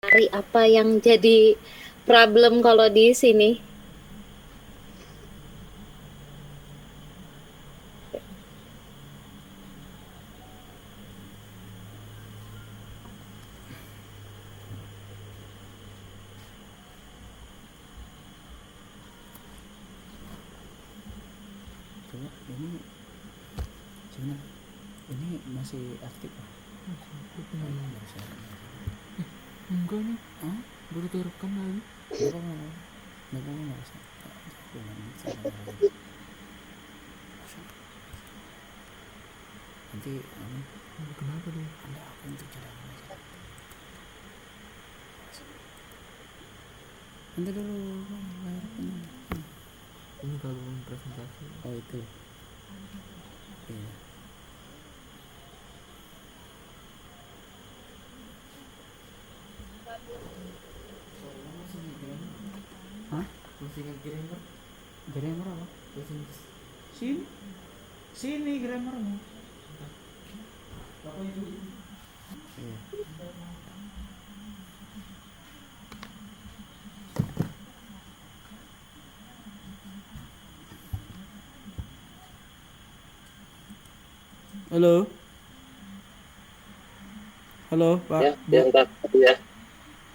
cari apa yang jadi problem kalau di sini. Coba ini sebentar, ini masih aktif ya? Enggak nih, Hah? baru direkam lagi. Berapa lama? Berapa lama? Nanti ini Kenapa dong? ada apa untuk cadangan aja. Nanti dulu layar penuh. Ini kalau presentasi. Oh itu. Iya. Hah? Postingan grammar. Grammar apa? Postingan. Sini. Sini grammarmu. Apa itu? Iya. Halo. Halo, Pak. Ya, Bu. entar ya.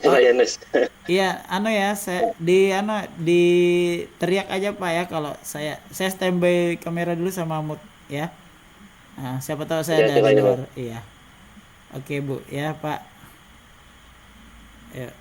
Oh, Pak Yanus. iya, ya, saya di teriak aja Pak ya kalau saya standby kamera dulu sama mood ya. Nah, siapa tahu saya Ya, ada coba di Yanus. luar. Iya. Oke, Bu. Ya, Pak. Ya.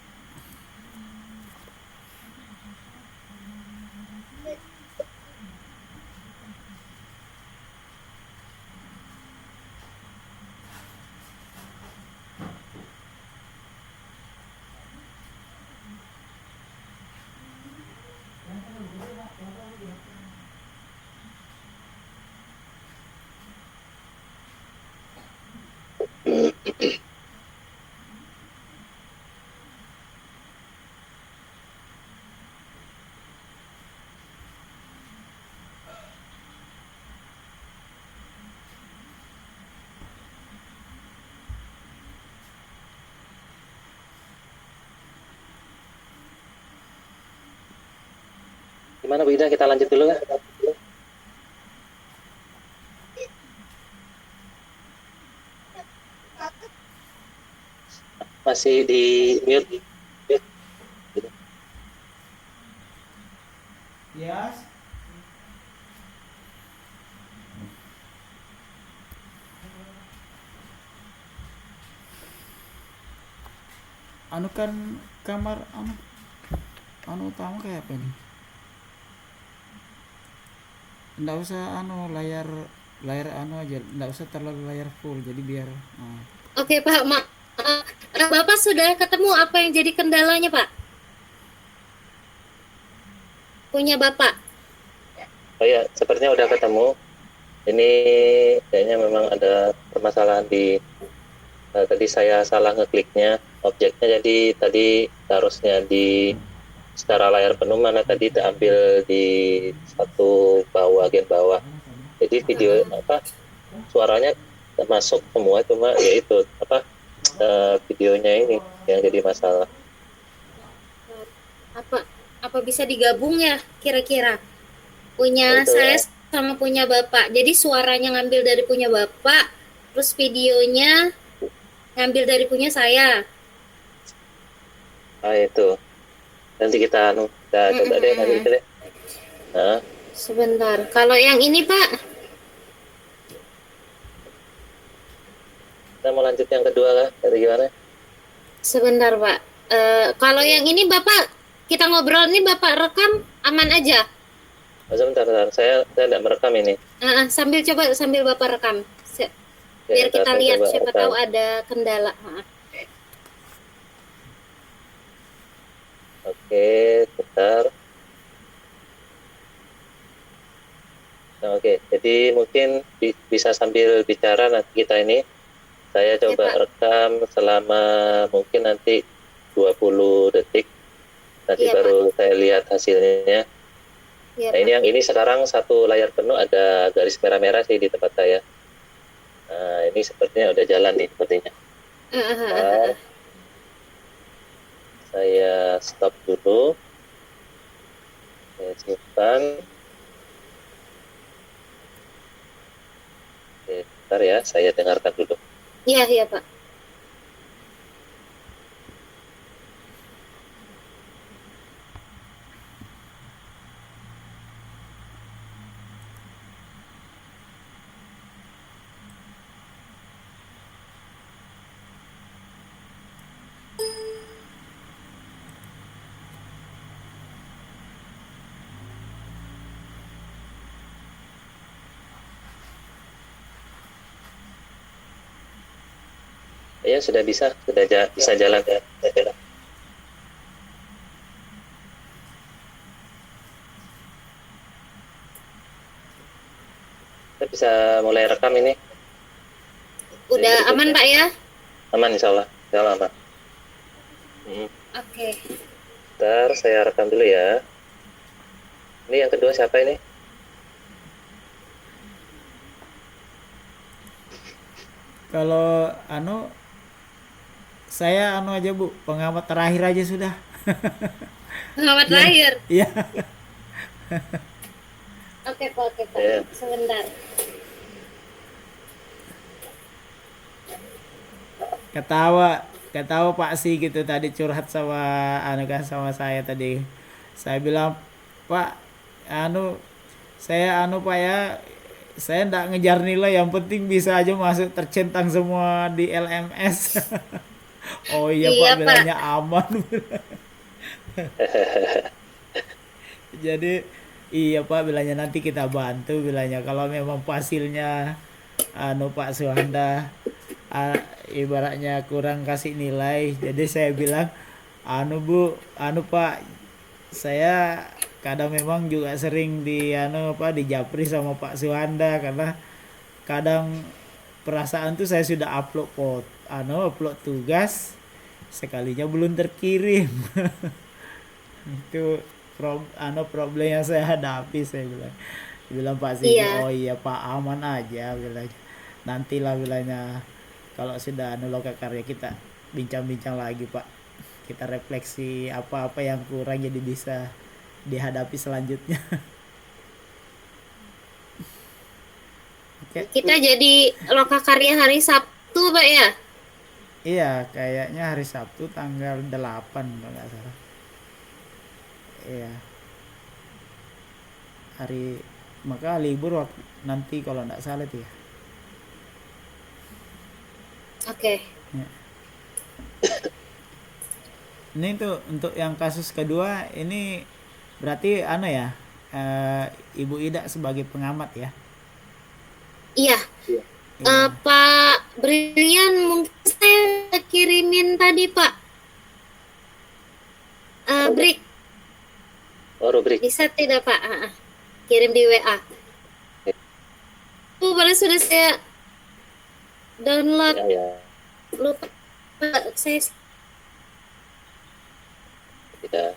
Gimana Bu Ida, kita lanjut dulu kan? Masih di mute. Yes. Anu kan kamar anu utama kayak apa nih? Nggak usah anu layar anu aja, nggak usah terlalu layar full jadi biar Oke Pak, Bapak sudah ketemu apa yang jadi kendalanya Pak? Punya Bapak? Oh ya, sepertinya udah ketemu. Ini kayaknya memang ada permasalahan di tadi saya salah ngekliknya objeknya, jadi tadi harusnya di secara layar penuh, mana tadi terambil di satu bagian bawah. Jadi video suaranya masuk semua, cuma ya itu videonya ini yang jadi masalah. Apa bisa digabung ya kira-kira? Punya Itu saya sama punya Bapak. Jadi suaranya ngambil dari punya Bapak, terus videonya ngambil dari punya saya. itu nanti kita coba deh nanti itu deh. Nah, Sebentar. Kalau yang ini Pak, kita mau lanjut yang kedua kan? Atau gimana? sebentar Pak. Kalau yang ini Bapak, kita ngobrol ini Bapak rekam aman aja. Oh, sebentar. Saya tidak merekam ini. Sambil Bapak rekam. Biar Ntar kita saya lihat, coba siapa rekam. tahu ada kendala. Oke, bentar. Nah, oke, jadi mungkin bisa sambil bicara nanti kita ini. Saya coba Pak. rekam selama mungkin nanti 20 detik. Nanti Iya, baru saya lihat hasilnya. Iya, Nah, ini yang ini sekarang satu layar penuh ada garis merah-merah sih di tempat saya. Nah, ini sepertinya udah jalan nih sepertinya. Saya stop dulu. Saya simpan. Oke, bentar ya, saya dengarkan dulu. Iya, iya Pak. Ya, sudah bisa jalan ya. Sudah jalan. Kita bisa mulai rekam ini. Udah aman Pak ya? Aman insya Allah. Insya Allah aman. Oke. Bentar, saya rekam dulu ya. Ini yang kedua siapa ini? Kalau saya aja Bu, pengamat terakhir aja sudah. Selamat terakhir. Iya. Oke Pak, oke Pak. Iya. Sebentar. Ketawa Pak sih gitu tadi curhat sama sama saya tadi. Saya bilang, "Pak, saya Pak ya, saya ndak ngejar nilai, yang penting bisa aja masuk tercentang semua di LMS." Oh iya Iya, Pak, Pak. bilangnya aman. Jadi iya Pak, bilangnya nanti kita bantu, bilangnya kalau memang hasilnya Pak Suhanda ibaratnya kurang kasih nilai. Jadi saya bilang, Bu, Pak, saya kadang memang juga sering di japri sama Pak Suhanda, karena kadang perasaan tuh saya sudah upload tugas, sekalinya belum terkirim. Itu problem yang saya hadapi. Saya bilang Pak Sigi, Iya. oh iya Pak, aman aja, bilang nantilah, bilangnya kalau sudah loka karya kita bincang-bincang lagi Pak, kita refleksi apa-apa yang kurang jadi bisa dihadapi selanjutnya. Oke. Kita jadi loka karya hari Sabtu Pak ya? Iya, kayaknya hari Sabtu tanggal 8 kalau nggak salah. Iya. Maka libur nanti kalau nggak salah tuh ya. Oke. Ya. Ini tuh untuk yang kasus kedua ini berarti Ibu Ida sebagai pengamat ya. Iya. Iya. Pak Brilian, mungkin saya kirimin tadi Pak. Break. Oh, rubrik. Bisa tidak Pak? Kirim di WA. Padahal sudah saya download. Ya. Lupa saya. Tidak.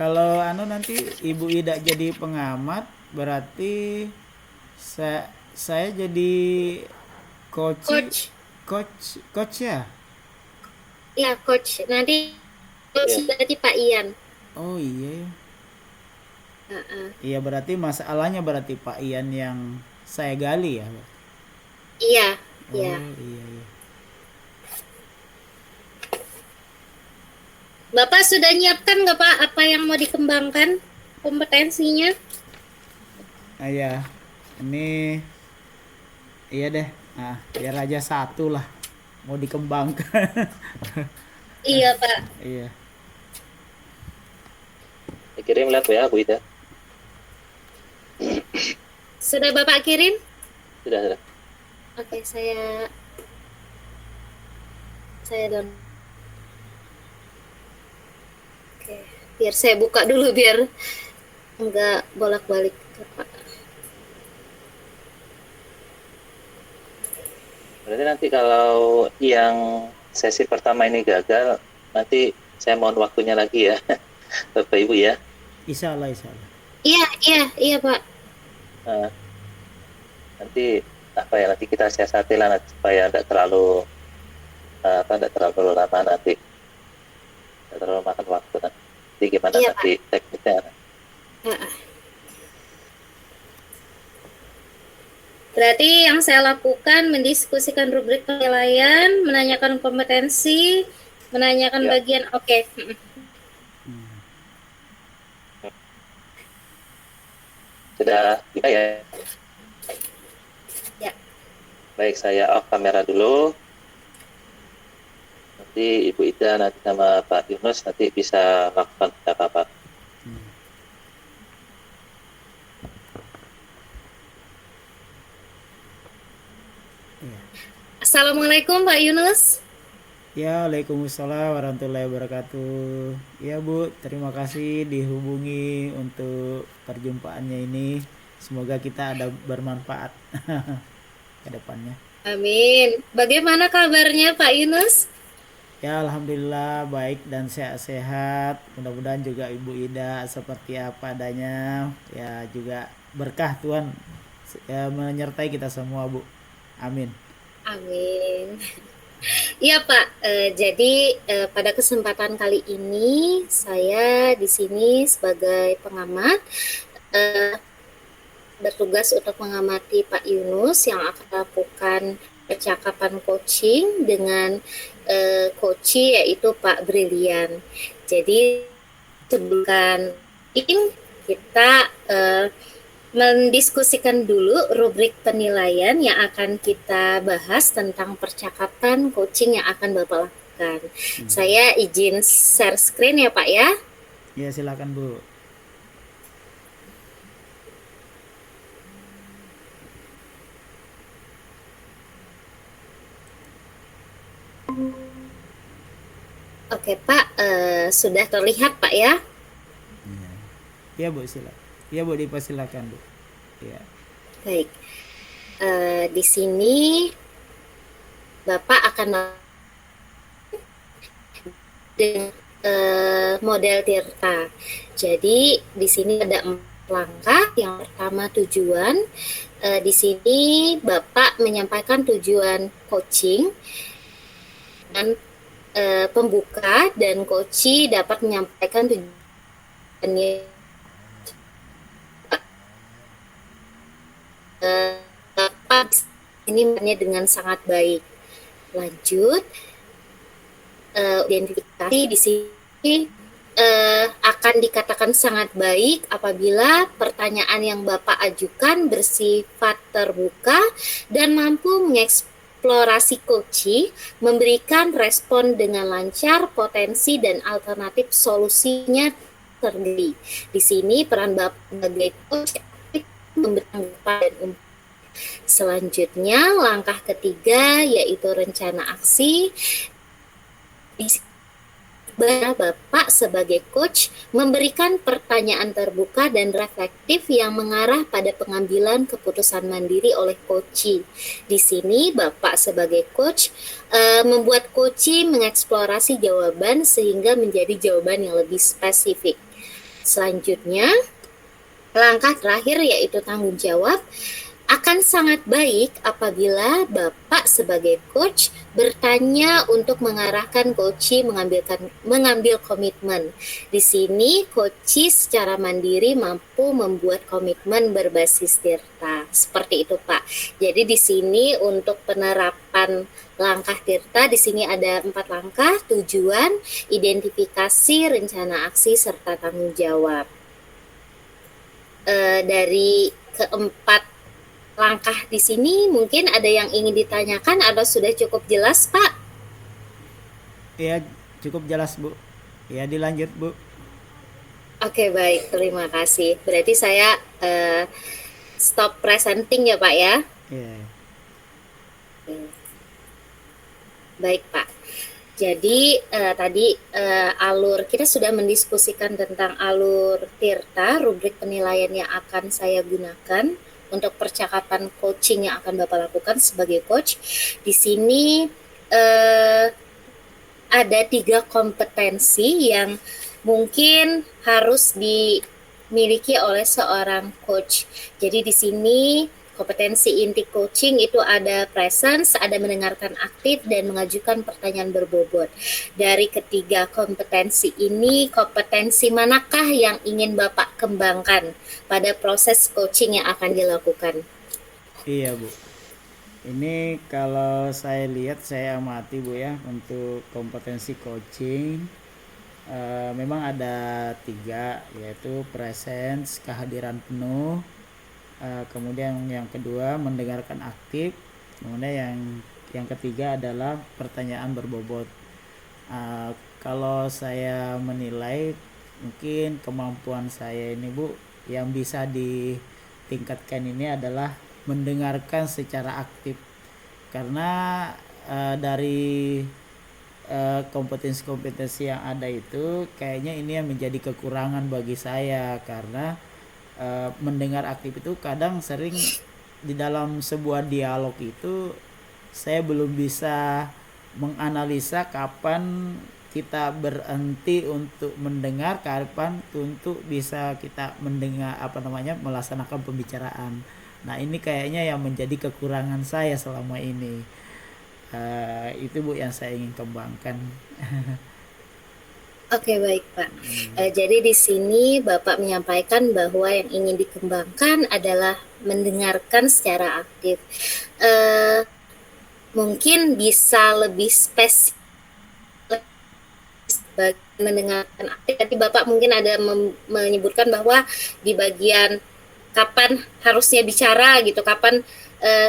Kalau nanti Ibu Ida jadi pengamat, berarti saya jadi Coach. coach ya. Ya coach. Nanti coach Iya. berarti Pak Ian. Oh iya. Uh-uh. Iya, berarti masalahnya berarti Pak Ian yang saya gali ya. Iya. Oh Iya. iya. Bapak sudah nyiapkan nggak Pak apa yang mau dikembangkan kompetensinya? Iya. Ini iya deh. Nah, biar aja satu lah mau dikembangkan. Iya Pak. Iya. Kirim lewat WA Bu Ida. Sudah Bapak kirim? Sudah. Oke, saya down. Oke, biar saya buka dulu biar enggak bolak-balik ke Pak. Berarti nanti kalau yang sesi pertama ini gagal, nanti saya mohon waktunya lagi ya, Bapak Ibu ya. Insya Allah. Iya Pak. Nah, nanti apa ya, nanti kita siasati lah nanti supaya tidak terlalu tidak terlalu lama nanti, tidak terlalu makan waktu nanti. Jadi gimana Iya, Pak. nanti tekniknya? Heeh. Berarti yang saya lakukan mendiskusikan rubrik penilaian, menanyakan kompetensi, menanyakan Ya. bagian oke. Sudah bisa ya? Ya. Baik, saya off kamera dulu. Nanti Ibu Ida nanti sama Pak Yunus nanti bisa lakukan apa-apa. Assalamualaikum Pak Yunus. Ya, Waalaikumsalam warahmatullahi wabarakatuh. Ya Bu, terima kasih dihubungi untuk perjumpaannya ini. Semoga kita ada bermanfaat ke depannya. Amin. Bagaimana kabarnya Pak Yunus? Ya, Alhamdulillah baik dan sehat-sehat. Mudah-mudahan juga Ibu Ida seperti apa adanya. Ya, juga berkah Tuhan ya, menyertai kita semua Bu. Amin. Amin. Iya Pak, jadi pada kesempatan kali ini saya di sini sebagai pengamat bertugas untuk mengamati Pak Yunus yang akan melakukan percakapan coaching dengan coach yaitu Pak Brilian. Jadi sebelum ini kita mendiskusikan dulu rubrik penilaian yang akan kita bahas tentang percakapan coaching yang akan Bapak lakukan. Saya izin share screen ya Pak ya. Ya, silakan Bu. Oke Pak, sudah terlihat Pak ya? Ya Bu, silakan. Ya Bu, dipersilakan Bu. Ya. Baik. Di sini Bapak akan dengan model Tirta. Jadi di sini ada 4 langkah. Yang pertama tujuan. Di sini Bapak menyampaikan tujuan coaching dan pembuka dan coach dapat menyampaikan tujuannya ini dengan sangat baik. Lanjut, identifikasi di sini akan dikatakan sangat baik apabila pertanyaan yang Bapak ajukan bersifat terbuka dan mampu mengeksplorasi coach, memberikan respon dengan lancar, potensi dan alternatif solusinya terdiri. Di sini peran Bapak sebagai coach memberikan dan selanjutnya langkah ketiga yaitu rencana aksi. Di Bapak sebagai coach memberikan pertanyaan terbuka dan reflektif yang mengarah pada pengambilan keputusan mandiri oleh coach. Di sini Bapak sebagai coach membuat coach mengeksplorasi jawaban sehingga menjadi jawaban yang lebih spesifik. Selanjutnya, langkah terakhir yaitu tanggung jawab. Akan sangat baik apabila Bapak sebagai coach bertanya untuk mengarahkan coach mengambil komitmen. Di sini coach secara mandiri mampu membuat komitmen berbasis Tirta. Seperti itu, Pak. Jadi di sini untuk penerapan langkah Tirta di sini ada 4 langkah: tujuan, identifikasi, rencana aksi serta tanggung jawab. Dari keempat langkah di sini mungkin ada yang ingin ditanyakan atau sudah cukup jelas Pak? Ya, cukup jelas Bu. Ya, dilanjut Bu. Oke, baik, terima kasih. Berarti saya stop presenting ya Pak ya? Ya. Baik Pak. Jadi tadi alur kita sudah mendiskusikan tentang alur Tirta, rubrik penilaian yang akan saya gunakan untuk percakapan coaching yang akan Bapak lakukan sebagai coach. Di sini ada 3 kompetensi yang mungkin harus dimiliki oleh seorang coach. Jadi di sini kompetensi inti coaching itu ada presence, ada mendengarkan aktif, dan mengajukan pertanyaan berbobot. Dari ketiga kompetensi ini, kompetensi manakah yang ingin Bapak kembangkan pada proses coaching yang akan dilakukan? Iya Bu, ini kalau saya lihat, saya amati Bu ya, untuk kompetensi coaching memang ada tiga, yaitu presence, kehadiran penuh, kemudian yang kedua mendengarkan aktif, kemudian yang ketiga adalah pertanyaan berbobot. Kalau saya menilai, mungkin kemampuan saya ini Bu yang bisa ditingkatkan ini adalah mendengarkan secara aktif, karena dari kompetensi-kompetensi yang ada itu kayaknya ini yang menjadi kekurangan bagi saya, karena mendengar aktif itu kadang sering di dalam sebuah dialog itu saya belum bisa menganalisa kapan kita berhenti untuk mendengar, kapan untuk bisa kita mendengar melaksanakan pembicaraan. Nah ini kayaknya yang menjadi kekurangan saya selama ini. Itu Bu yang saya ingin kembangkan. Oke, baik Pak. Jadi di sini Bapak menyampaikan bahwa yang ingin dikembangkan adalah mendengarkan secara aktif. Mungkin bisa lebih spesifik mendengarkan aktif. Tadi Bapak mungkin ada menyebutkan bahwa di bagian kapan harusnya bicara gitu, kapan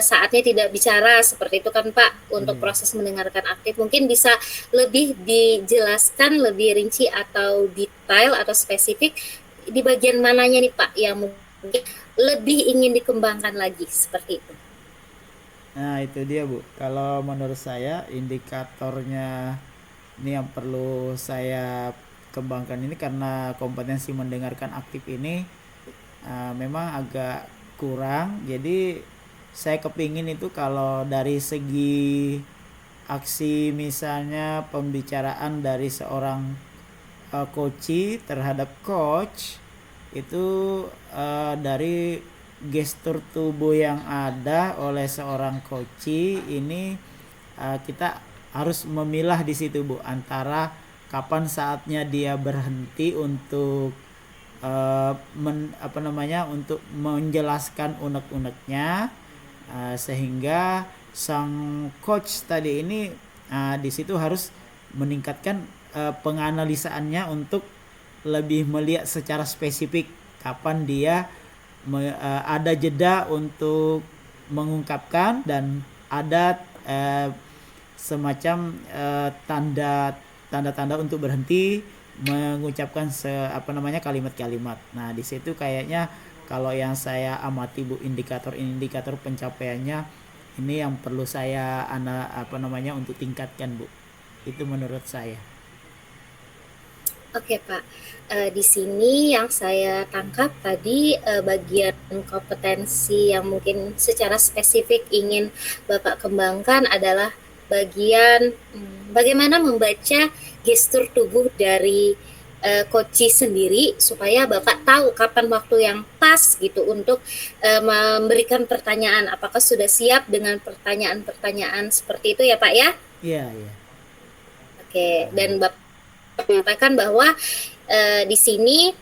saatnya tidak bicara, seperti itu kan Pak, untuk proses mendengarkan aktif. Mungkin bisa lebih dijelaskan lebih rinci atau detail atau spesifik di bagian mananya nih Pak yang mungkin lebih ingin dikembangkan lagi, seperti itu. Nah itu dia Bu, kalau menurut saya indikatornya ini yang perlu saya kembangkan ini, karena kompetensi mendengarkan aktif ini memang agak kurang. Jadi saya kepingin itu kalau dari segi aksi, misalnya pembicaraan dari seorang coach terhadap coach itu dari gestur tubuh yang ada oleh seorang coach ini, kita harus memilah di situ Bu, antara kapan saatnya dia berhenti untuk untuk menjelaskan unek-uneknya, sehingga sang coach tadi ini di situ harus meningkatkan penganalisaannya untuk lebih melihat secara spesifik kapan dia ada jeda untuk mengungkapkan, dan ada semacam tanda-tanda untuk berhenti mengucapkan kalimat-kalimat. Nah di situ kayaknya kalau yang saya amati Bu, indikator pencapaiannya ini yang perlu saya untuk tingkatkan Bu. Itu menurut saya. Oke Pak, di sini yang saya tangkap tadi bagian kompetensi yang mungkin secara spesifik ingin Bapak kembangkan adalah bagian bagaimana membaca gestur tubuh dari coach sendiri, supaya Bapak tahu kapan waktu yang pas gitu untuk memberikan pertanyaan. Apakah sudah siap dengan pertanyaan-pertanyaan seperti itu ya Pak ya? Iya, iya. Oke, dan Bapak menyampaikan bahwa di sini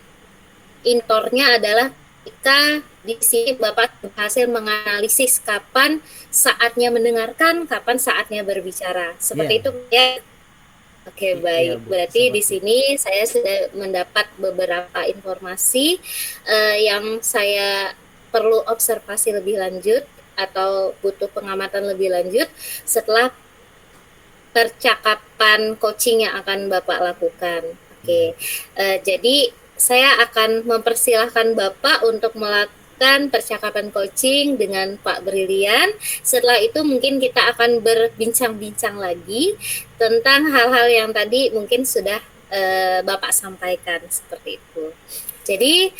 intornya adalah ketika di sini Bapak berhasil menganalisis kapan saatnya mendengarkan, kapan saatnya berbicara. Seperti itu ya. Oke, baik. Berarti di sini saya sudah mendapat beberapa informasi yang saya perlu observasi lebih lanjut atau butuh pengamatan lebih lanjut setelah percakapan coaching yang akan Bapak lakukan. Oke, jadi saya akan mempersilahkan Bapak untuk melakukan percakapan coaching dengan Pak Brilian. Setelah itu mungkin kita akan berbincang-bincang lagi tentang hal-hal yang tadi mungkin sudah Bapak sampaikan, seperti itu. Jadi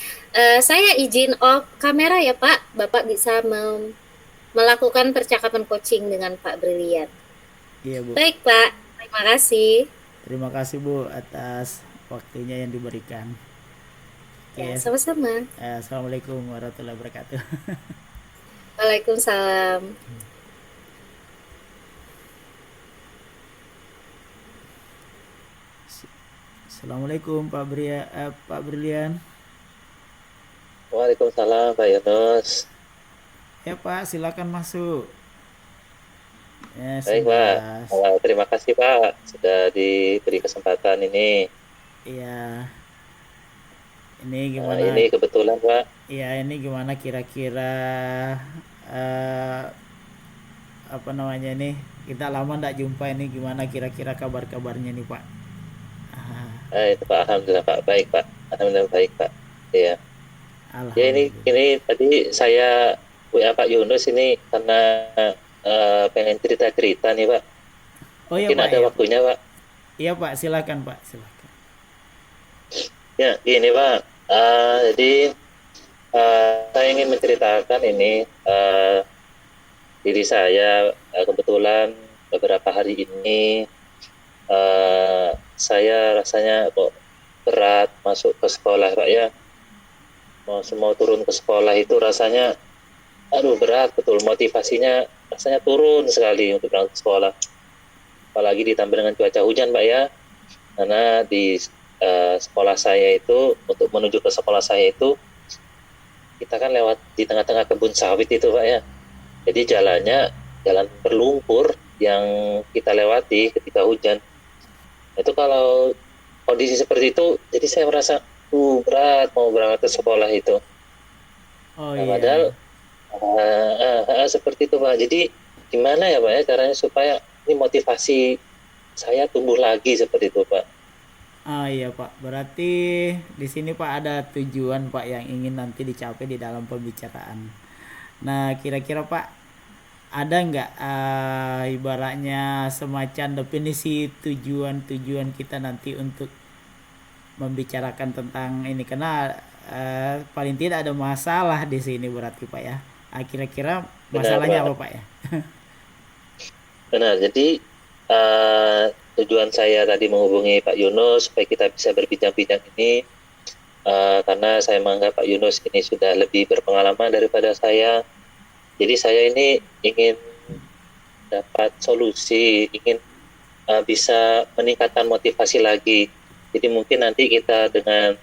saya izin off kamera ya Pak, Bapak bisa melakukan percakapan coaching dengan Pak Brilian. Iya Bu. Baik Pak, terima kasih. Terima kasih Bu atas waktunya yang diberikan. Ya, Oke, sama-sama. assalamualaikum warahmatullahi wabarakatuh. Waalaikumsalam. Assalamualaikum Pak Brilian. Waalaikumsalam Pak Yunus. Ya Pak, silakan masuk. Ya Baik Pak. sudah. Terima kasih Pak sudah diberi kesempatan ini. Ya, ini gimana? Ini kebetulan Pak. Ya ini gimana kira-kira eh, apa namanya nih? Kita lama ndak jumpa ini, gimana kira-kira kabar-kabarnya nih Pak? Ah, Itu Pak, alhamdulillah Pak, baik Pak, alhamdulillah baik Pak. Iya. Ya Alhamdulillah. ini tadi saya WA Pak Yunus ini karena pengen cerita-cerita nih Pak. Oh iya Mungkin Pak, ada iya Pak. waktunya Pak. Iya Pak, silakan Pak, silakan. Ya, gini Pak. Jadi saya ingin menceritakan ini diri saya kebetulan beberapa hari ini saya rasanya kok berat masuk ke sekolah Pak ya. Mau turun ke sekolah itu rasanya aduh berat betul, motivasinya rasanya turun sekali untuk berangkat ke sekolah, apalagi ditambah dengan cuaca hujan Pak ya, karena di sekolah saya itu untuk menuju ke sekolah saya itu kita kan lewat di tengah-tengah kebun sawit itu Pak ya, jadi jalan berlumpur yang kita lewati ketika hujan itu. Kalau kondisi seperti itu jadi saya merasa berat mau berangkat ke sekolah itu. Oh Nah, iya, padahal iya. seperti itu Pak. Jadi gimana ya Pak ya caranya supaya ini motivasi saya tumbuh lagi seperti itu Pak. Ah iya Pak, berarti di sini Pak ada tujuan Pak yang ingin nanti dicapai di dalam pembicaraan. Nah, kira-kira Pak ada nggak ibaratnya semacam definisi tujuan-tujuan kita nanti untuk membicarakan tentang ini, karena paling tidak ada masalah di sini berarti Pak ya. Kira-kira Benar masalahnya apa Pak. Pak ya? Benar. Jadi uh, tujuan saya tadi menghubungi Pak Yunus supaya kita bisa berbincang-bincang ini karena saya menganggap Pak Yunus ini sudah lebih berpengalaman daripada saya. Jadi saya ini ingin dapat solusi, ingin bisa meningkatkan motivasi lagi. Jadi mungkin nanti kita dengan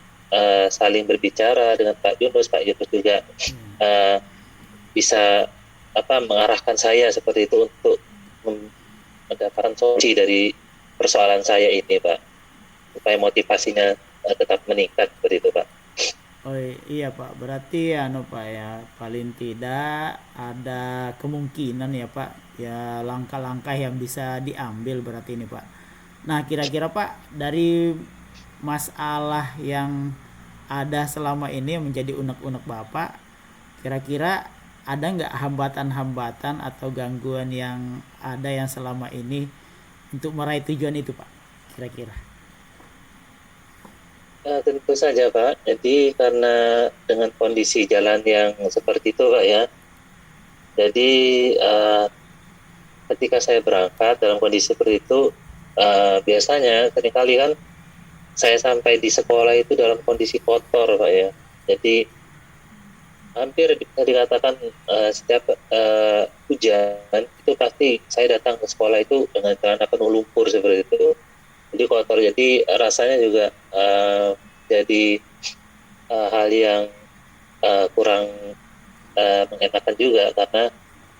saling berbicara dengan Pak Yunus juga bisa mengarahkan saya seperti itu untuk mendapatkan solusi dari persoalan saya ini Pak, supaya motivasinya tetap meningkat seperti itu Pak. Oh iya Pak, berarti Pak ya, paling tidak ada kemungkinan ya Pak, ya langkah-langkah yang bisa diambil berarti ini Pak. Nah kira-kira Pak, dari masalah yang ada selama ini yang menjadi unek-unek Bapak, kira-kira ada nggak hambatan-hambatan atau gangguan yang ada yang selama ini untuk meraih tujuan itu Pak, kira-kira? Tentu saja Pak. Jadi karena dengan kondisi jalan yang seperti itu Pak ya, jadi ketika saya berangkat dalam kondisi seperti itu, biasanya seringkali kan saya sampai di sekolah itu dalam kondisi kotor Pak ya. Jadi hampir bisa dikatakan setiap hujan itu pasti saya datang ke sekolah itu dengan celana penuh lumpur seperti itu. Jadi kotor, jadi rasanya juga jadi hal yang kurang mengenakan juga, karena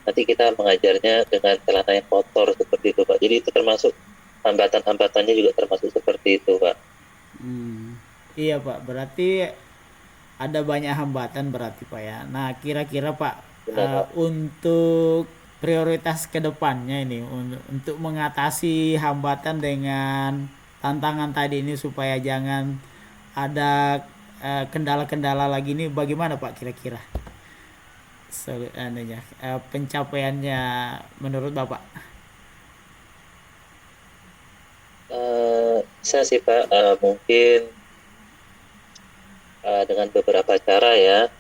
nanti kita mengajarnya dengan celana yang kotor seperti itu Pak. Jadi itu termasuk hambatan-hambatannya juga termasuk seperti itu Pak. Iya Pak, berarti ada banyak hambatan berarti Pak ya. Nah kira-kira Pak, Benar Pak. untuk prioritas kedepannya ini untuk mengatasi hambatan dengan tantangan tadi ini supaya jangan ada kendala-kendala lagi ini, bagaimana Pak kira-kira pencapaiannya menurut Bapak? Saya sih Pak mungkin dengan beberapa cara ya.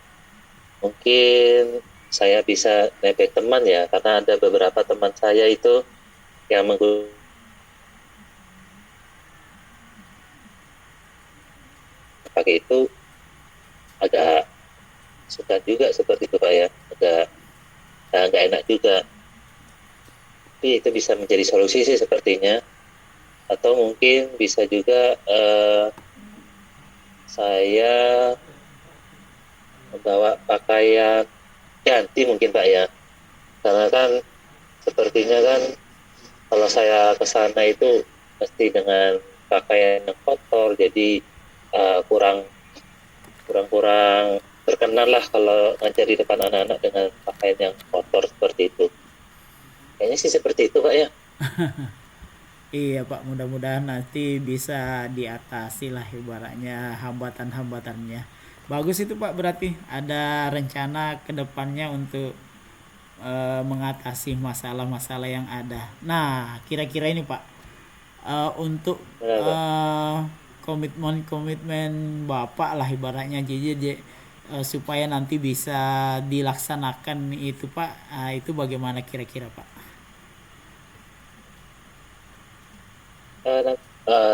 Mungkin saya bisa nebeng teman ya, karena ada beberapa teman saya itu yang menggunakan pakai itu agak suka juga seperti itu Pak ya, agak nggak enak juga. Tapi itu bisa menjadi solusi sih sepertinya. Atau mungkin bisa juga saya membawa pakaian ganti mungkin Pak ya, karena kan sepertinya kan kalau saya ke sana itu pasti dengan pakaian yang kotor, jadi kurang terkenal lah kalau ngajar di depan anak-anak dengan pakaian yang kotor seperti itu. Kayaknya sih seperti itu Pak ya. Iya Pak, mudah-mudahan nanti bisa diatasi lah ibaratnya hambatan-hambatannya. Bagus itu Pak, berarti ada rencana ke depannya untuk mengatasi masalah-masalah yang ada. Nah, kira-kira ini Pak, untuk Benar Pak. komitmen-komitmen Bapak lah ibaratnya, jadi supaya nanti bisa dilaksanakan itu Pak, itu bagaimana kira-kira Pak?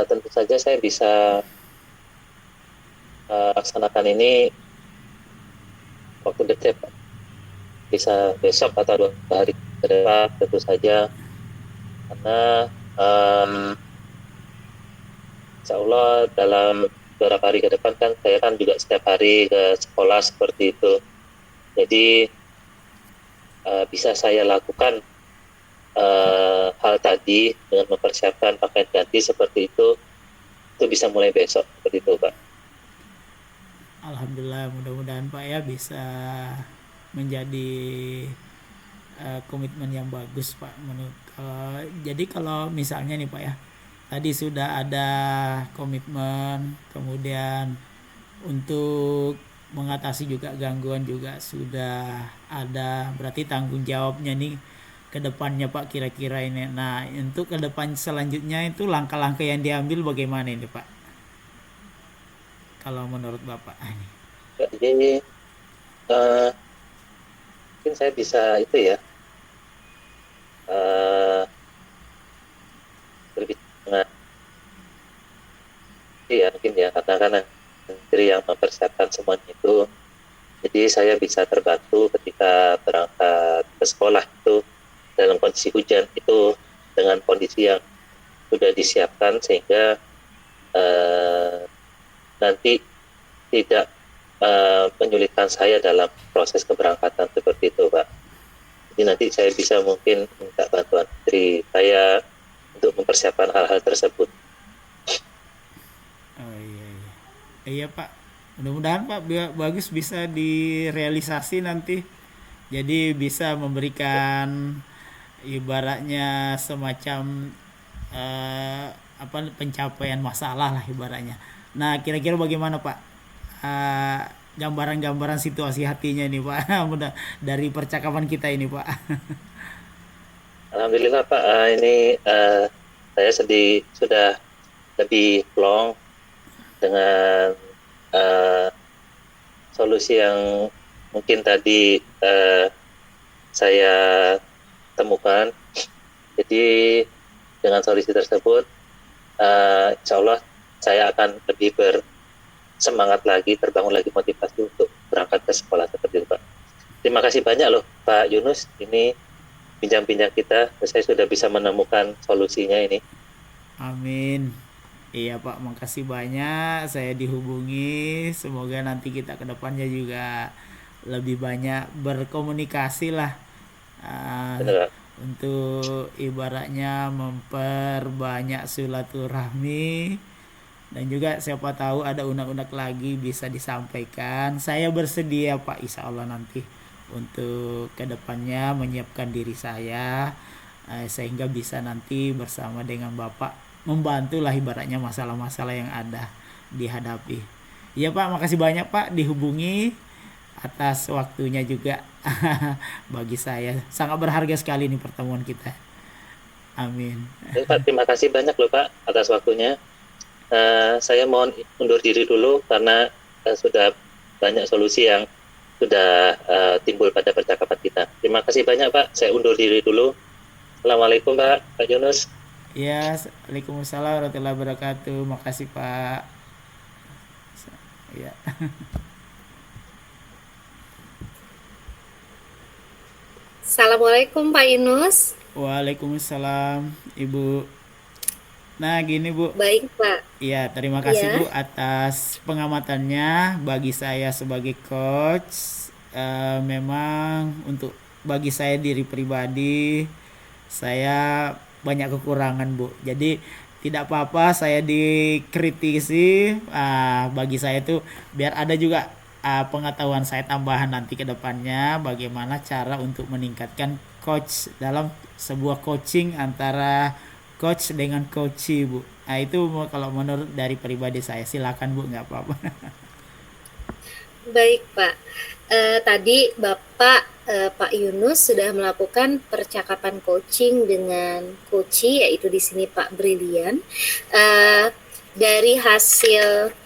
Tentu saja saya bisa laksanakan ini waktu dekat Pak. Bisa besok atau 2 hari ke depan tentu saja, karena insya Allah dalam beberapa hari ke depan kan saya kan juga setiap hari ke sekolah seperti itu, jadi bisa saya lakukan hal tadi dengan mempersiapkan pakaian ganti seperti itu bisa mulai besok seperti itu Pak. Alhamdulillah, mudah-mudahan Pak ya bisa menjadi komitmen yang bagus Pak. Jadi kalau misalnya nih Pak ya, tadi sudah ada komitmen, kemudian untuk mengatasi juga gangguan juga sudah ada, berarti tanggung jawabnya nih ke depannya Pak kira-kira ini. Nah, untuk ke depan selanjutnya itu langkah-langkah yang diambil bagaimana ini Pak? Kalau menurut Bapak ini. Jadi mungkin saya bisa itu ya berbicara ya mungkin ya, karena menteri yang mempersiapkan semuanya itu, jadi saya bisa terbantu ketika berangkat ke sekolah itu dalam kondisi hujan itu dengan kondisi yang sudah disiapkan, sehingga nanti tidak menyulitkan saya dalam proses keberangkatan seperti itu Pak. Jadi nanti saya bisa mungkin minta bantuan dari saya untuk mempersiapkan hal-hal tersebut. Oh iya iya. Iya Pak. Mudah-mudahan Pak bagus bisa direalisasi nanti. Jadi bisa memberikan ibaratnya semacam pencapaian masalah lah ibaratnya. Nah, kira-kira bagaimana Pak? Gambaran-gambaran situasi hatinya nih Pak. Mudah dari percakapan kita ini Pak. Alhamdulillah Pak, ini saya sudah lebih plong dengan solusi yang mungkin tadi saya temukan. Jadi dengan solusi tersebut, insya Allah saya akan lebih bersemangat lagi, terbangun lagi motivasi untuk berangkat ke sekolah seperti itu Pak. Terima kasih banyak loh Pak Yunus, ini bincang-bincang kita, saya sudah bisa menemukan solusinya ini. Amin. Iya Pak, makasih banyak saya dihubungi. Semoga nanti kita ke depannya juga lebih banyak berkomunikasi lah, Benar. untuk ibaratnya memperbanyak silaturahmi, dan juga siapa tahu ada unek-unek lagi bisa disampaikan. Saya bersedia Pak, insya Allah nanti untuk kedepannya menyiapkan diri saya, sehingga bisa nanti bersama dengan Bapak membantulah ibaratnya masalah-masalah yang ada dihadapi. Iya Pak, makasih banyak Pak dihubungi atas waktunya juga. Bagi saya sangat berharga sekali nih pertemuan kita. Amin. Pak, terima kasih banyak loh Pak atas waktunya. Saya mohon undur diri dulu karena sudah banyak solusi yang sudah timbul pada percakapan kita. Terima kasih banyak Pak, saya undur diri dulu. Assalamualaikum Pak Yunus. Ya, Waalaikumsalam warahmatullahi wabarakatuh. Makasih Pak. Ya. Assalamualaikum Pak Yunus. Waalaikumsalam, Ibu. Nah, gini Bu. Baik Pak. Ya, terima kasih Ya, Bu atas pengamatannya bagi saya sebagai coach. Memang untuk bagi saya diri pribadi, saya banyak kekurangan Bu. Jadi tidak apa-apa saya dikritisi. Bagi saya itu biar ada juga pengetahuan saya tambahan nanti ke depannya bagaimana cara untuk meningkatkan coach dalam sebuah coaching antara coach dengan coachee Bu. Nah itu kalau menurut dari pribadi saya silakan Bu, nggak apa-apa. baik Pak. Tadi Pak Yunus sudah melakukan percakapan coaching dengan coachee, yaitu di sini Pak Brilian. Dari hasil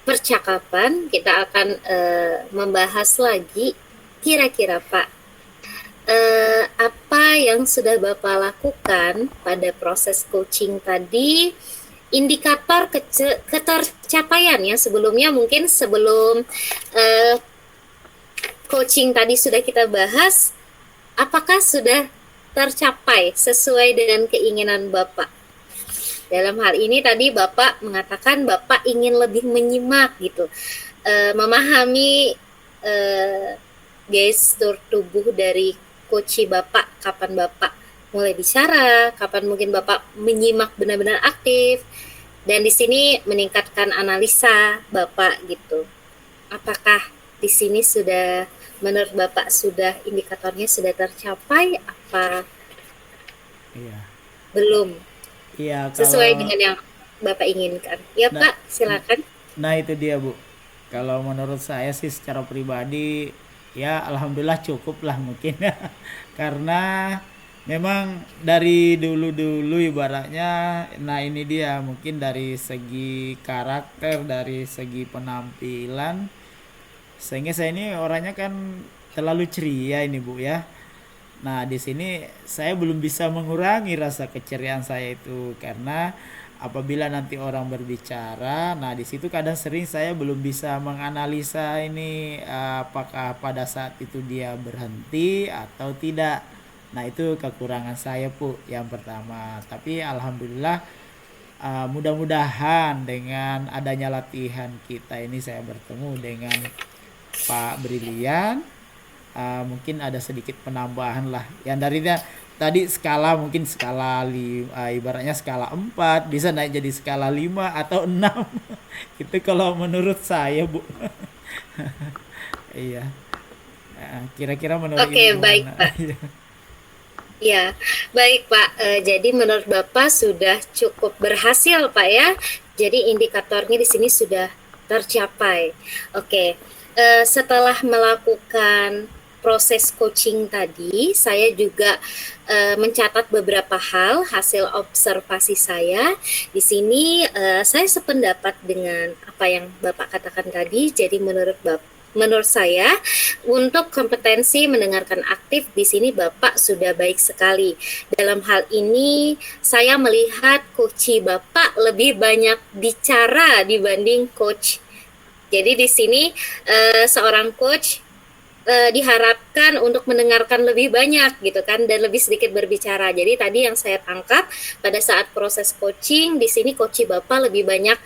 percakapan kita akan membahas lagi kira-kira Pak, apa yang sudah Bapak lakukan pada proses coaching tadi, indikator ketercapaian ya. Sebelumnya mungkin sebelum coaching tadi sudah kita bahas, apakah sudah tercapai sesuai dengan keinginan Bapak? Dalam hal ini tadi Bapak mengatakan Bapak ingin lebih menyimak gitu, memahami gestur tubuh dari coach Bapak, kapan Bapak mulai bicara, kapan mungkin Bapak menyimak benar-benar aktif, dan di sini meningkatkan analisa Bapak gitu. Apakah di sini sudah menurut Bapak sudah indikatornya sudah tercapai apa Iya. belum Iya, sesuai kalau dengan yang Bapak inginkan? Ya nah, Pak, silakan. nah itu dia Bu. Kalau menurut saya sih secara pribadi ya alhamdulillah cukup lah mungkin. Karena memang dari dulu-dulu ibaratnya, nah ini dia mungkin dari segi karakter, dari segi penampilan, sehingga saya ini orangnya kan terlalu ceria ini Bu ya. Nah, di sini saya belum bisa mengurangi rasa keceriaan saya itu karena apabila nanti orang berbicara, nah di situ kadang sering saya belum bisa menganalisa ini apakah pada saat itu dia berhenti atau tidak. Nah, itu kekurangan saya, Bu, yang pertama. Tapi alhamdulillah mudah-mudahan dengan adanya latihan kita ini saya bertemu dengan Pak Brilian, mungkin ada sedikit penambahan lah yang dari tadi skala mungkin ibaratnya skala 4 bisa naik jadi skala 5 atau 6. Itu kalau menurut saya Bu. Iya. Kira-kira menurut Ibu Oke, baik gimana? Pak. Iya. Ya, baik Pak. Jadi menurut Bapak sudah cukup berhasil Pak ya. Jadi indikatornya di sini sudah tercapai. Oke, setelah melakukan proses coaching tadi, saya juga mencatat beberapa hal hasil observasi saya. Di sini saya sependapat dengan apa yang Bapak katakan tadi. Jadi menurut saya untuk kompetensi mendengarkan aktif di sini Bapak sudah baik sekali. Dalam hal ini saya melihat coach Bapak lebih banyak bicara dibanding coach. Jadi di sini seorang coach diharapkan untuk mendengarkan lebih banyak gitu kan, dan lebih sedikit berbicara. Jadi tadi yang saya tangkap pada saat proses coaching di sini coach Bapak lebih banyak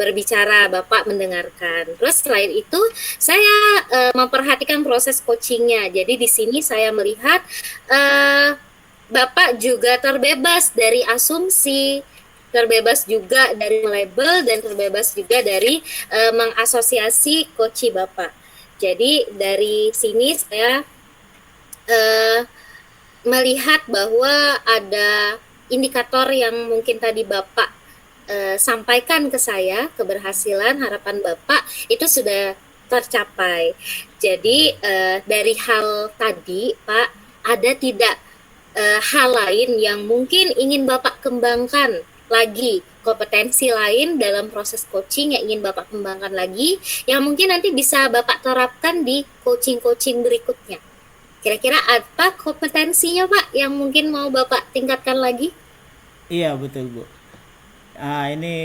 berbicara, Bapak mendengarkan. Terus selain itu saya memperhatikan proses coachingnya. Jadi di sini saya melihat Bapak juga terbebas dari asumsi, terbebas juga dari label, dan terbebas juga dari mengasosiasi coach Bapak. Jadi dari sini saya melihat bahwa ada indikator yang mungkin tadi Bapak sampaikan ke saya, keberhasilan harapan Bapak itu sudah tercapai. Jadi dari hal tadi Pak, ada tidak hal lain yang mungkin ingin Bapak kembangkan lagi, kompetensi lain dalam proses coaching yang ingin Bapak kembangkan lagi, yang mungkin nanti bisa Bapak terapkan di coaching-coaching berikutnya? Kira-kira apa kompetensinya Pak yang mungkin mau Bapak tingkatkan lagi? Iya betul Bu. Ini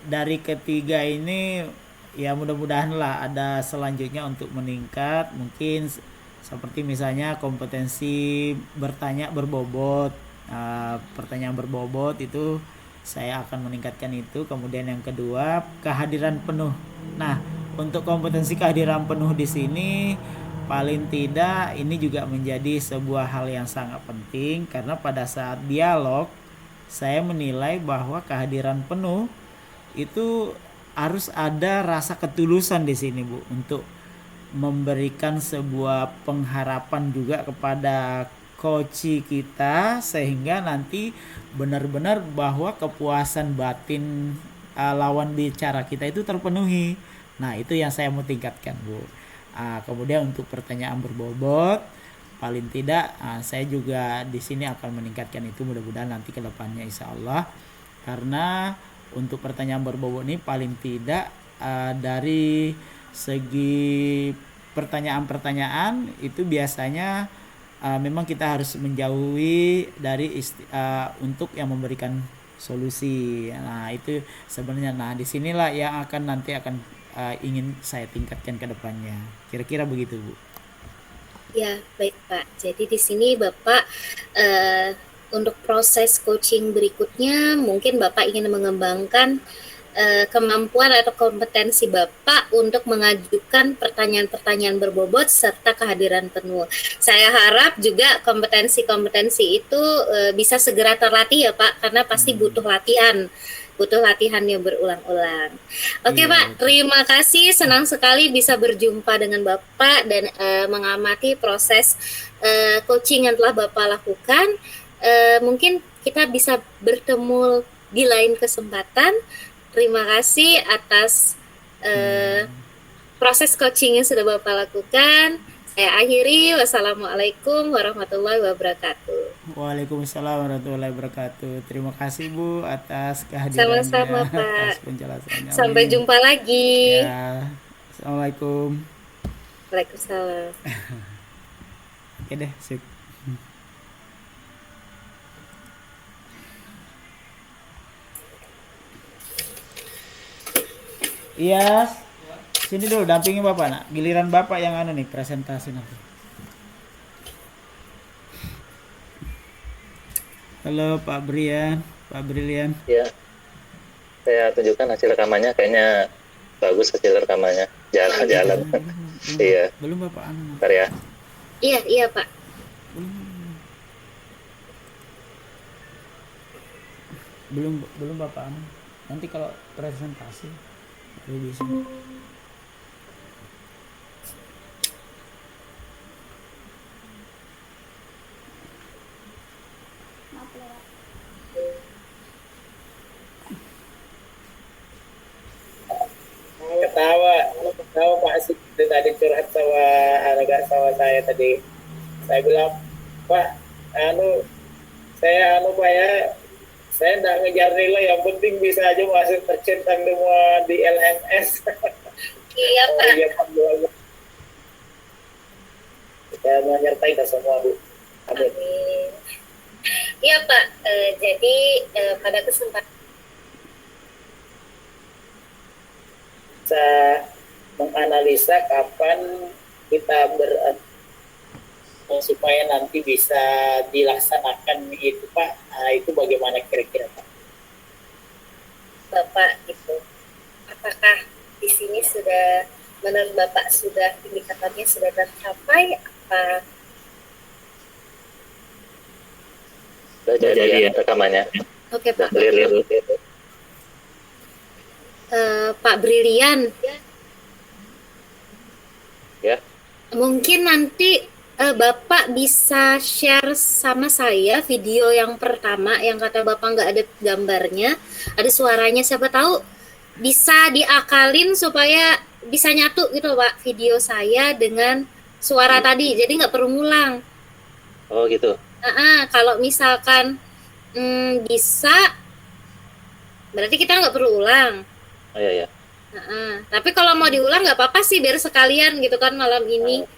dari ketiga ini ya mudah-mudahan lah ada selanjutnya untuk meningkat. Mungkin seperti misalnya kompetensi bertanya berbobot. Pertanyaan berbobot itu saya akan meningkatkan itu. Kemudian yang kedua, kehadiran penuh. Nah, untuk kompetensi kehadiran penuh di sini paling tidak ini juga menjadi sebuah hal yang sangat penting, karena pada saat dialog saya menilai bahwa kehadiran penuh itu harus ada rasa ketulusan di sini, Bu, untuk memberikan sebuah pengharapan juga kepada coach kita, sehingga nanti benar-benar bahwa kepuasan batin lawan bicara kita itu terpenuhi. Nah, itu yang saya mau tingkatkan, Bu. Kemudian untuk pertanyaan berbobot, paling tidak saya juga di sini akan meningkatkan itu, mudah-mudahan nanti ke depannya insya Allah. Karena untuk pertanyaan berbobot ini paling tidak dari segi pertanyaan-pertanyaan itu biasanya memang kita harus menjauhi dari untuk yang memberikan solusi. Nah, itu sebenarnya, nah disinilah yang nanti akan ingin saya tingkatkan ke depannya. Kira-kira begitu, Bu. Ya, baik Pak. Jadi di sini Bapak untuk proses coaching berikutnya mungkin Bapak ingin mengembangkan kemampuan atau kompetensi Bapak untuk mengajukan pertanyaan-pertanyaan berbobot serta kehadiran penuh. Saya harap juga kompetensi-kompetensi itu bisa segera terlatih ya Pak, karena pasti butuh latihan yang berulang-ulang. Oke Iya, Pak, betul. terima kasih. Senang sekali bisa berjumpa dengan Bapak dan mengamati proses coaching yang telah Bapak lakukan. Mungkin kita bisa bertemu di lain kesempatan. Terima kasih atas proses coaching yang sudah Bapak lakukan. Saya akhiri. Wassalamualaikum warahmatullahi wabarakatuh. Waalaikumsalam warahmatullahi wabarakatuh. Terima kasih, Bu, atas kehadirannya, Sama-sama Pak. atas penjelasannya. Sampai Amin. jumpa lagi. Ya, Assalamualaikum. Waalaikumsalam. Oke deh, sip. Iya, sini dulu dampingi Bapak, nak. Giliran Bapak yang nih presentasi nanti. Halo Pak Brian, Pak Brilian. Ya, saya tunjukkan hasil rekamannya, kayaknya bagus hasil rekamannya. Jalan-jalan. Iya, Belum Bapak bentar ya. Iya Pak. Belum Bapak Nanti kalau presentasi baru bisa. Ketawa Pak Asik itu tadi curhat sama anak sama saya tadi. Saya bilang, Pak, saya Pak ya, saya nggak ngejar nilai, yang penting bisa aja masuk tercentang semua di LMS. Iya Pak. Iya Pak, kita menyertai kita semua, Bu. Amin. Amin. Iya Pak. Jadi pada kesempatan Bisa menganalisa kapan kita supaya nanti bisa dilaksanakan itu Pak. Nah, itu bagaimana kira-kira Pak? Bapak itu, apakah di sini sudah menurut Bapak sudah indikatornya sudah tercapai apa? Udah jadi ya rekamannya. Oke Pak. Clear. Pak Brilian. Ya. Mungkin nanti Bapak bisa share sama saya video yang pertama yang kata Bapak nggak ada gambarnya, ada suaranya, siapa tahu bisa diakalin supaya bisa nyatu gitu Pak, video saya dengan suara tadi, jadi nggak perlu ngulang. Oh gitu. Kalau misalkan bisa, berarti kita nggak perlu ulang. Oh iya. Tapi kalau mau diulang nggak apa-apa sih, biar sekalian gitu kan malam ini.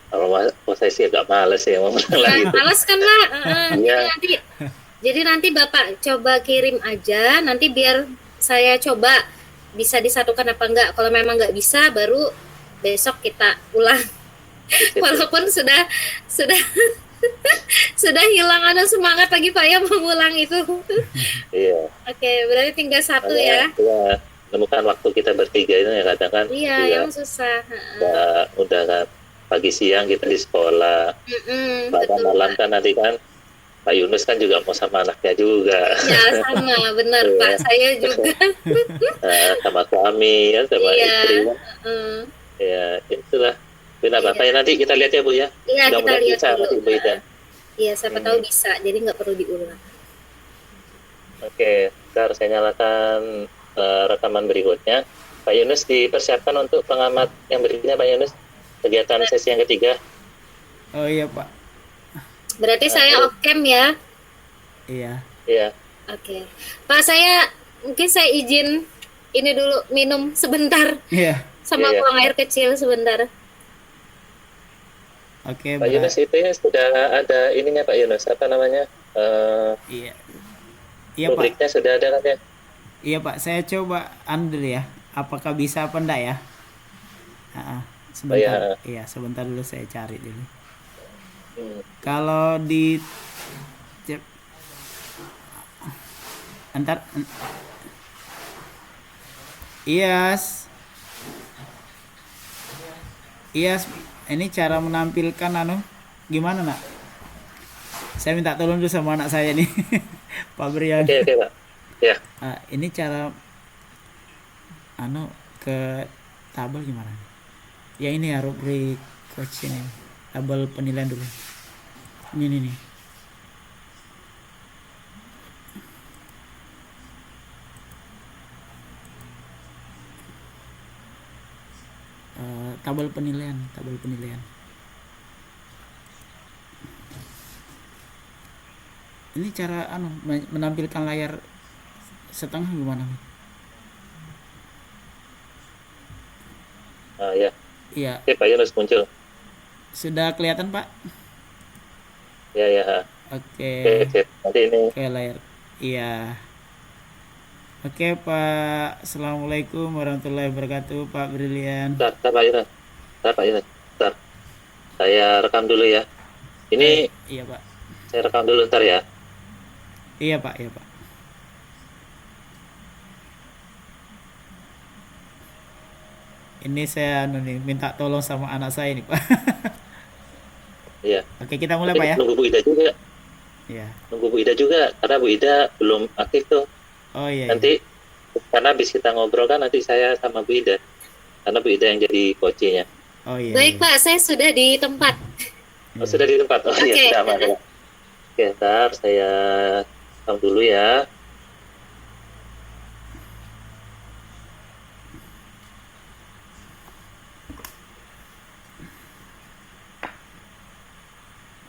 Kalau saya sih agak males ya mau menang lagi. Males kan Pak? Iya. Jadi nanti Bapak coba kirim aja, nanti biar saya coba bisa disatukan apa enggak. Kalau memang nggak bisa, baru besok kita ulang. Gitu. Walaupun sudah sudah hilang semangat lagi Pak ya mengulang itu. Iya. Oke, berarti tinggal satu ya. Ya, menemukan waktu kita bertiga itu ya kadang kan Iya, juga yang susah. udah kan pagi siang kita di sekolah, pada Betul malam Pak. kan nanti kan Pak Yunus kan juga mau sama anaknya juga, Ya sama, benar Iya. Pak. Saya juga. sama suami ya, sama Iya. istri kan. Heeh. Ya itulah. Benar Iya. Bapak ya, nanti kita lihat ya Bu ya. Iya, kita Mudah-mudahan lihat bisa dulu. nanti Bu Ida. Iya, siapa tahu bisa. Jadi nggak perlu diulang. Oke, ntar saya nyalakan rekaman berikutnya. Pak Yunus dipersiapkan untuk pengamat yang berikutnya Pak Yunus. Kegiatan sesi yang ketiga. Oh iya Pak. Berarti saya off-cam ya. Iya. Iya. Oke. Pak, mungkin saya izin ini dulu minum sebentar Iya. sama Iya. buang air kecil sebentar. Oke, Pak Yunus itu ya sudah ada ininya Pak Yunus, apa namanya? Iya. Iya Pak. Rubriknya sudah ada kan ya? Iya Pak, saya coba dulu ya. Apakah bisa apa enggak ya? Sebentar. Iya, sebentar dulu saya cari dulu. Kalau di antar Iyas. Iyas, ini cara menampilkan gimana nak? Saya minta tolong dulu sama anak saya nih. Pak Brian. Oke Pak. Ya. Ini cara ke tabel gimana? Ya ini ya rubrik coach ini. Tabel penilaian dulu. Ini nih. Tabel penilaian. Ini cara menampilkan layar setengah gimana? Ya. Iya. Oke Pak Yunus muncul. Sudah kelihatan Pak? Ya. Oke. Oke. Nanti ini. Oke layar. Iya. Oke Pak. Assalamualaikum warahmatullahi wabarakatuh Pak Brilian. Bentar, Pak Yunus. Bentar. Saya rekam dulu ya. Ini Iya Pak. saya rekam dulu ntar ya. Iya Pak. Ini saya minta tolong sama anak saya nih Pak. Iya. Oke, kita mulai Tapi Pak ya. Nunggu Bu Ida juga. Iya. Nunggu Bu Ida juga karena Bu Ida belum aktif tuh. Oh iya. Nanti karena habis kita ngobrol kan nanti saya sama Bu Ida. Karena Bu Ida yang jadi coachnya. Oh iya. Baik Pak, saya sudah di tempat. Oh, sudah di tempat. Oh iya, Oke. sudah aman. Oke, ntar saya rekam dulu ya.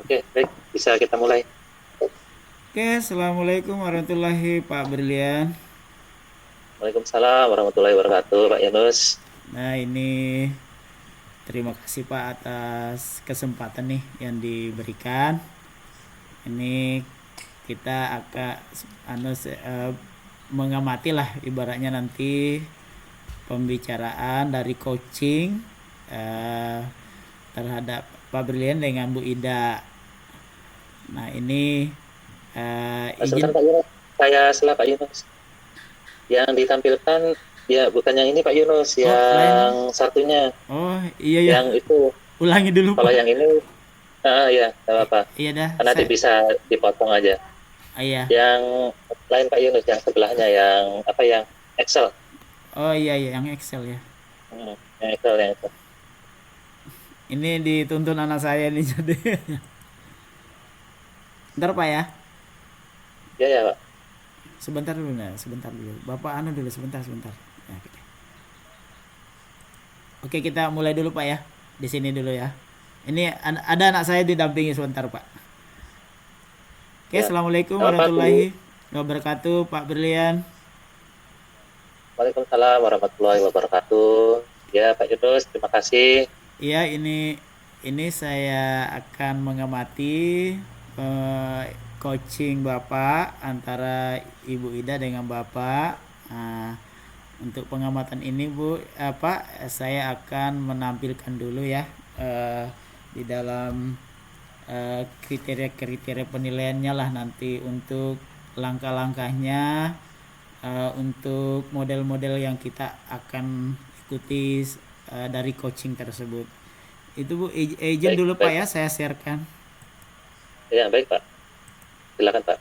Oke, baik. Bisa kita mulai. Oke, assalamualaikum warahmatullahi Pak Brilian. Waalaikumsalam warahmatullahi wabarakatuh, Pak Yunus. Nah ini terima kasih Pak atas kesempatan nih yang diberikan. Ini kita akan mengamati lah ibaratnya nanti pembicaraan dari coaching terhadap Pak Brilian dengan Bu Ida. Nah ini izin. Sebentar Pak Yunus, saya salah Pak Yunus. Yang ditampilkan ya bukan yang ini Pak Yunus, yang satunya. Oh iya ya. Yang itu. Ulangi dulu Kalau Pak. yang ini, ya nggak apa-apa. Iya dah. Nanti bisa dipotong aja. Iya. Yang lain Pak Yunus, yang sebelahnya, yang apa yang Excel. Oh iya yang Excel ya. Yang Excel. Ini dituntun anak saya nih jadi. Ntar Pak ya. Ya Pak. Sebentar dulu. Bapak dulu sebentar. Ya, Oke, kita mulai dulu Pak ya. Di sini dulu ya. Ini ada anak saya didampingi sebentar Pak. Oke, Ya. Assalamualaikum Selamat warahmatullahi wabarakatuh Pak Brilian. Waalaikumsalam warahmatullahi wabarakatuh. Ya Pak Yunus, terima kasih. Iya, ini saya akan mengamati coaching Bapak antara Ibu Ida dengan Bapak. Untuk pengamatan ini Bu, saya akan menampilkan dulu ya di dalam kriteria-kriteria penilaiannya lah nanti untuk langkah-langkahnya, untuk model-model yang kita akan ikuti dari coaching tersebut. Itu Bu, izin Baik, dulu Pak baik. ya, saya sharekan. Ya, baik Pak. Silakan Pak.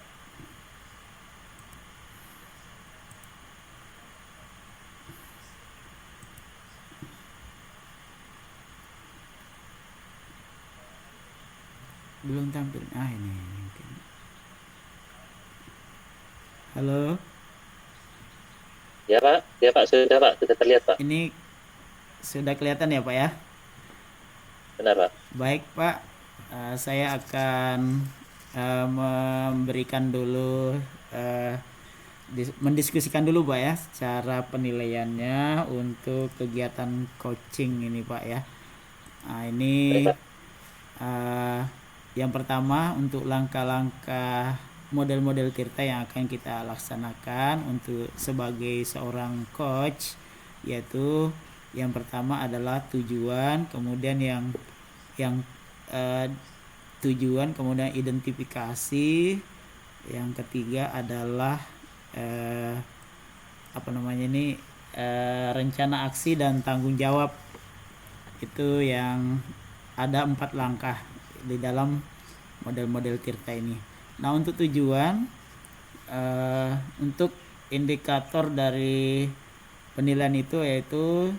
Belum tampil. Ini mungkin. Halo, Ya Pak, sudah terlihat Pak. ini sudah kelihatan ya Pak ya? Benar Pak. Baik Pak, saya akan memberikan dulu, mendiskusikan dulu Pak ya cara penilaiannya untuk kegiatan coaching ini Pak ya. Nah, ini Baik Pak. yang pertama untuk langkah-langkah model-model tirta yang akan kita laksanakan untuk sebagai seorang coach, yaitu yang pertama adalah tujuan, kemudian yang tujuan, kemudian identifikasi, yang ketiga adalah rencana aksi dan tanggung jawab. Itu yang ada 4 langkah di dalam model-model tirta ini. Nah, untuk tujuan, untuk indikator dari penilaian itu yaitu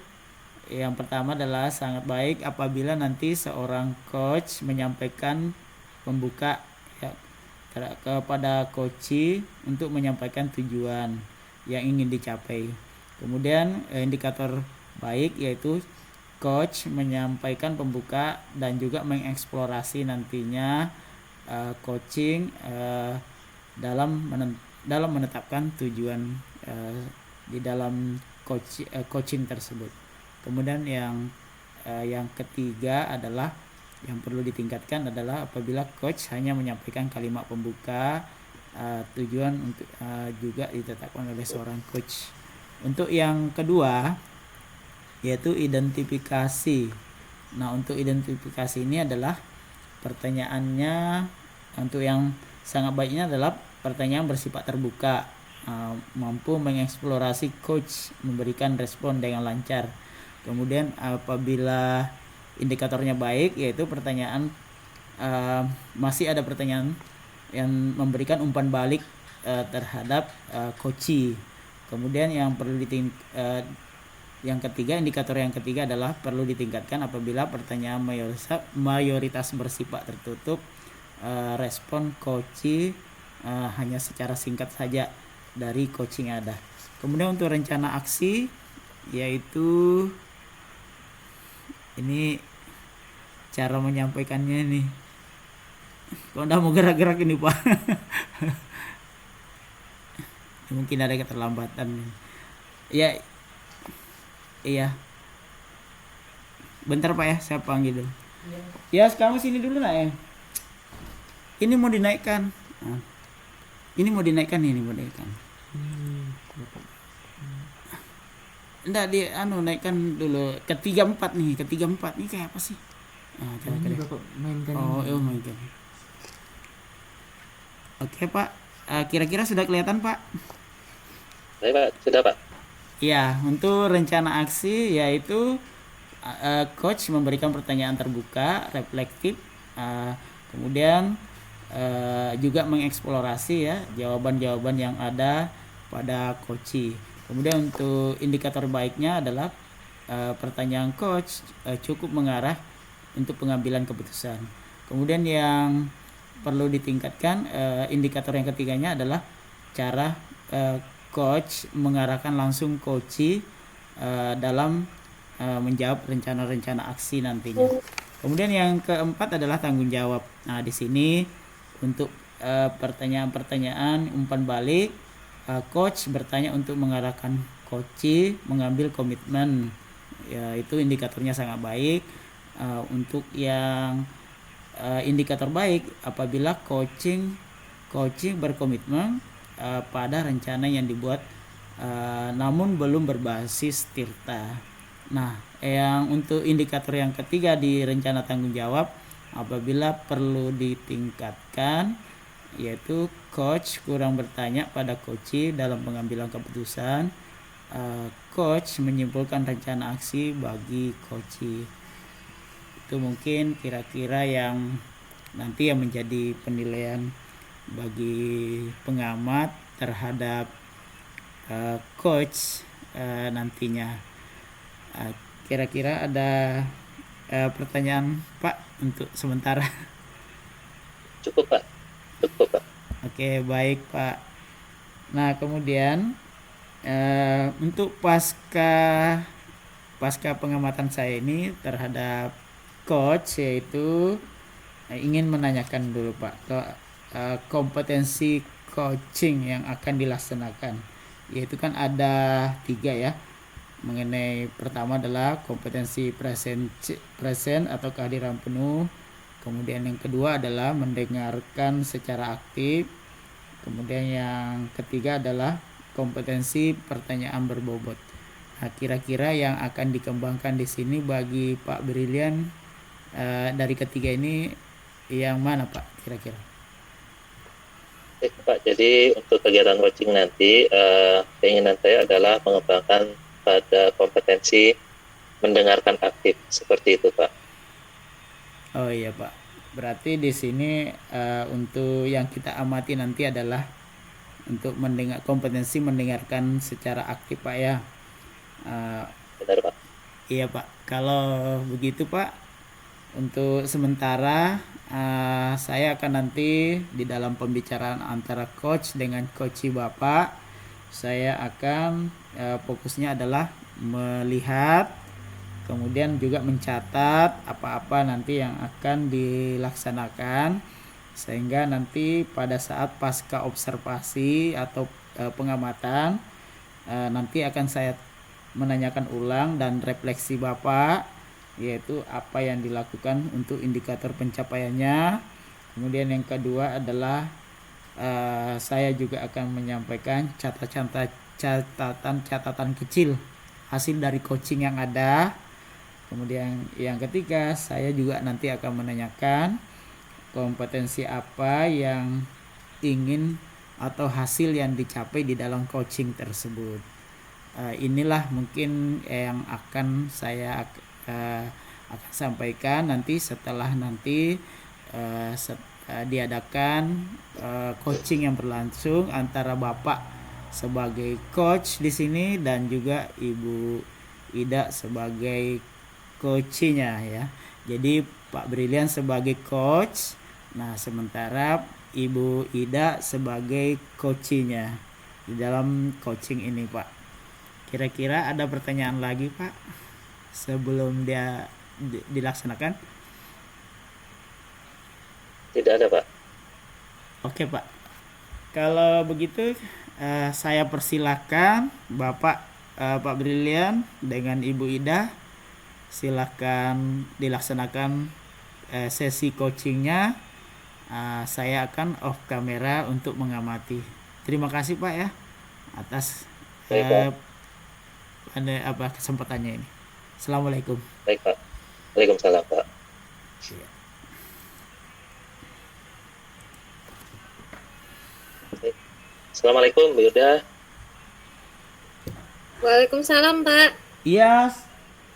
yang pertama adalah sangat baik apabila nanti seorang coach menyampaikan pembuka ya, kepada coachee untuk menyampaikan tujuan yang ingin dicapai. Kemudian indikator baik yaitu coach menyampaikan pembuka dan juga mengeksplorasi nantinya coaching dalam menetapkan tujuan di dalam coaching tersebut. Kemudian yang ketiga adalah yang perlu ditingkatkan adalah apabila coach hanya menyampaikan kalimat pembuka, tujuan untuk juga ditetapkan oleh seorang coach. Untuk yang kedua yaitu identifikasi. Nah, untuk identifikasi ini adalah pertanyaannya, untuk yang sangat baiknya adalah pertanyaan bersifat terbuka, mampu mengeksplorasi coach memberikan respon dengan lancar. Kemudian apabila indikatornya baik yaitu pertanyaan masih ada pertanyaan yang memberikan umpan balik terhadap coachee. Kemudian yang ketiga, indikator yang ketiga adalah perlu ditingkatkan apabila pertanyaan mayoritas bersifat tertutup, respon coachee hanya secara singkat saja dari coaching ada. Kemudian untuk rencana aksi yaitu ini cara menyampaikannya nih. Kok udah mau gerak-gerak ini Pak? Mungkin ada keterlambatan. Ya, iya. Bentar Pak ya, saya panggil dulu. Ya, sekarang sini dulu nak ya. Ini mau dinaikkan. Nah, ini mau dinaikkan. Enggak, naikkan dulu ke 34 nih. Ini kayak apa sih? Nah, Ini Bapak mainkan mainkan. Oke Pak, kira-kira sudah kelihatan Pak? Baik Pak, sudah Pak. Ya, untuk rencana aksi yaitu coach memberikan pertanyaan terbuka, reflektif, kemudian juga mengeksplorasi ya jawaban-jawaban yang ada pada coachee. Kemudian untuk indikator baiknya adalah pertanyaan coach cukup mengarah untuk pengambilan keputusan. Kemudian yang perlu ditingkatkan, indikator yang ketiganya adalah cara coach mengarahkan langsung coachee dalam menjawab rencana-rencana aksi nantinya. Kemudian yang keempat adalah tanggung jawab. Nah, di sini untuk pertanyaan-pertanyaan umpan balik, coach bertanya untuk mengarahkan coachee mengambil komitmen. Ya, itu indikatornya sangat baik. Untuk yang indikator baik apabila coaching berkomitmen pada rencana yang dibuat namun belum berbasis tirta. Nah, yang untuk indikator yang ketiga di rencana tanggung jawab Apabila perlu ditingkatkan, yaitu coach kurang bertanya pada coach dalam pengambilan keputusan, coach menyimpulkan rencana aksi bagi coach. Itu mungkin kira-kira yang nanti yang menjadi penilaian bagi pengamat terhadap coach nantinya. Kira-kira ada pertanyaan Pak untuk sementara? Cukup Pak. Oke, baik Pak. Nah, kemudian untuk pasca pengamatan saya ini terhadap coach, yaitu ingin menanyakan dulu Pak ke kompetensi coaching yang akan dilaksanakan, yaitu kan ada 3 ya. Mengenai pertama adalah kompetensi present atau kehadiran penuh. Kemudian yang kedua adalah mendengarkan secara aktif. Kemudian yang ketiga adalah kompetensi pertanyaan berbobot. Nah, kira-kira yang akan dikembangkan di sini bagi Pak Brilian dari ketiga ini yang mana Pak kira-kira? Baik Pak, jadi untuk kegiatan coaching nanti keinginan saya adalah mengembangkan pada kompetensi mendengarkan aktif seperti itu Pak. Oh iya Pak, berarti di sini untuk yang kita amati nanti adalah untuk kompetensi mendengarkan secara aktif Pak ya. Benar Pak. Iya Pak, kalau begitu Pak, untuk sementara saya akan nanti di dalam pembicaraan antara coach dengan coach Bapak, saya akan fokusnya adalah melihat, kemudian juga mencatat apa-apa nanti yang akan dilaksanakan, sehingga nanti pada saat pasca observasi atau pengamatan nanti akan saya menanyakan ulang dan refleksi Bapak, yaitu apa yang dilakukan untuk indikator pencapaiannya. Kemudian yang kedua adalah saya juga akan menyampaikan catatan kecil hasil dari coaching yang ada. Kemudian yang ketiga, saya juga nanti akan menanyakan kompetensi apa yang ingin atau hasil yang dicapai di dalam coaching tersebut. Inilah mungkin yang akan saya akan sampaikan nanti setelah diadakan coaching yang berlangsung antara Bapak sebagai coach di sini dan juga Ibu Ida sebagai coachnya ya. Jadi Pak Brilian sebagai coach, nah sementara Ibu Ida sebagai coachnya di dalam coaching ini Pak. Kira-kira ada pertanyaan lagi Pak sebelum dia dilaksanakan? Tidak ada Pak. Oke Pak, kalau begitu saya persilakan Bapak Pak Brilian dengan Ibu Ida, silakan dilaksanakan sesi coachingnya. Saya akan off kamera untuk mengamati. Terima kasih Pak ya atas kesempatannya ini. Assalamualaikum. Baik Pak. Waalaikumsalam Pak. Iya. Assalamualaikum Bu Yuda. Waalaikumsalam Pak. Iya.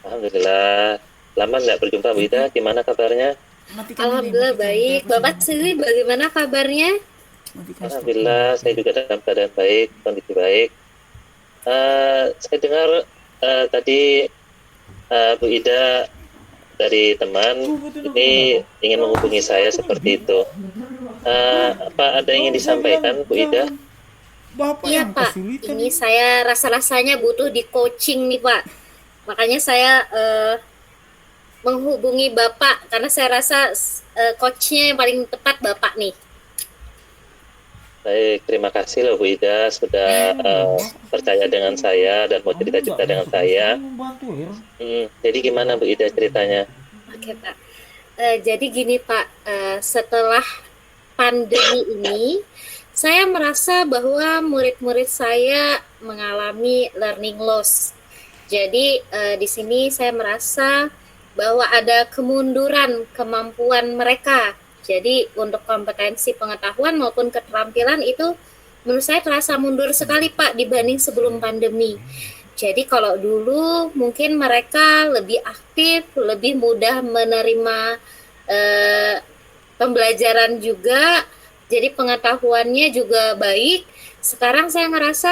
Alhamdulillah. Lama nggak berjumpa Bu Yuda. Gimana kabarnya? Alhamdulillah baik. Bapak sendiri bagaimana kabarnya? Alhamdulillah saya juga dalam keadaan baik, kondisi baik. Saya dengar tadi Bu Ida dari teman ini ingin menghubungi saya seperti itu. Apa ada yang ingin disampaikan Bu Ida? Iya Pak, ini saya rasa-rasanya butuh di coaching nih Pak. Makanya saya menghubungi Bapak karena saya rasa coachnya yang paling tepat Bapak nih. Baik, terima kasih loh Bu Ida sudah percaya dengan saya dan mau cerita-cerita dengan saya. Jadi gimana Bu Ida ceritanya? Oke Pak, jadi gini Pak, setelah pandemi ini saya merasa bahwa murid-murid saya mengalami learning loss. Jadi di sini saya merasa bahwa ada kemunduran kemampuan mereka. Jadi untuk kompetensi pengetahuan maupun keterampilan itu menurut saya terasa mundur sekali Pak dibanding sebelum pandemi. Jadi kalau dulu mungkin mereka lebih aktif, lebih mudah menerima pembelajaran juga, jadi pengetahuannya juga baik. Sekarang saya ngerasa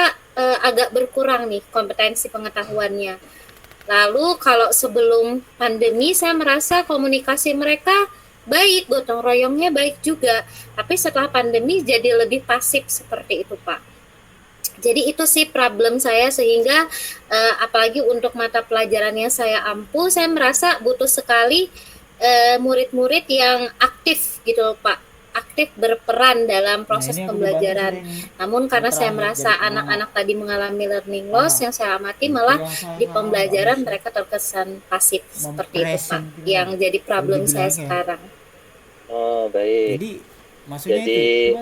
agak berkurang nih kompetensi pengetahuannya. Lalu kalau sebelum pandemi saya merasa komunikasi mereka baik, gotong royongnya baik juga. Tapi setelah pandemi jadi lebih pasif seperti itu Pak. Jadi itu sih problem saya sehingga apalagi untuk mata pelajarannya saya ampuh, saya merasa butuh sekali murid-murid yang aktif gitu loh Pak, aktif berperan dalam proses ini aku pembelajaran. dibantu sering. Namun karena Yang saya terakhir merasa jadi anak-anak tadi mengalami learning loss, yang saya amati malah di pembelajaran mereka terkesan pasif seperti itu Pak, yang jadi problem saya sekarang. Oh, baik. Jadi maksudnya Jadi itu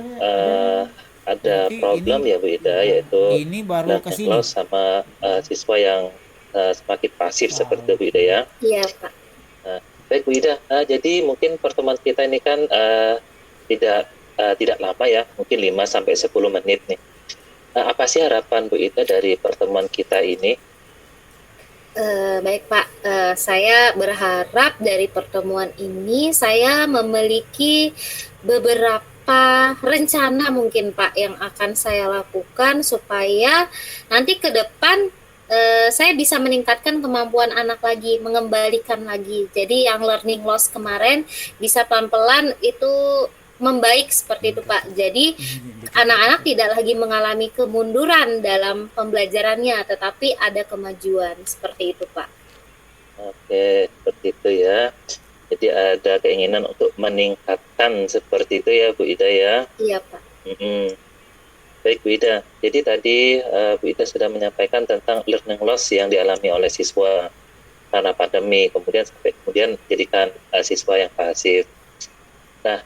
ada berarti problem ini- ya Bu Ida, yaitu ini baru learning kesini. loss sama siswa yang semakin pasif seperti itu Bu Ida ya. Iya Pak. Baik Bu Ida, jadi mungkin pertemuan kita ini kan tidak lama ya, mungkin 5 sampai 10 menit nih. Apa sih harapan Bu Ida dari pertemuan kita ini? Baik Pak, saya berharap dari pertemuan ini saya memiliki beberapa rencana mungkin Pak yang akan saya lakukan supaya nanti ke depan saya bisa meningkatkan kemampuan anak lagi, mengembalikan lagi. Jadi yang learning loss kemarin bisa pelan-pelan itu membaik seperti itu Pak. Jadi anak-anak tidak lagi mengalami kemunduran dalam pembelajarannya, tetapi ada kemajuan seperti itu Pak. Oke, seperti itu ya. Jadi ada keinginan untuk meningkatkan seperti itu ya Bu Ida ya. Iya Pak. Baik Bu Ida, jadi tadi Bu Ida sudah menyampaikan tentang learning loss yang dialami oleh siswa karena pandemi, kemudian sampai kemudian jadikan siswa yang pasif. Nah,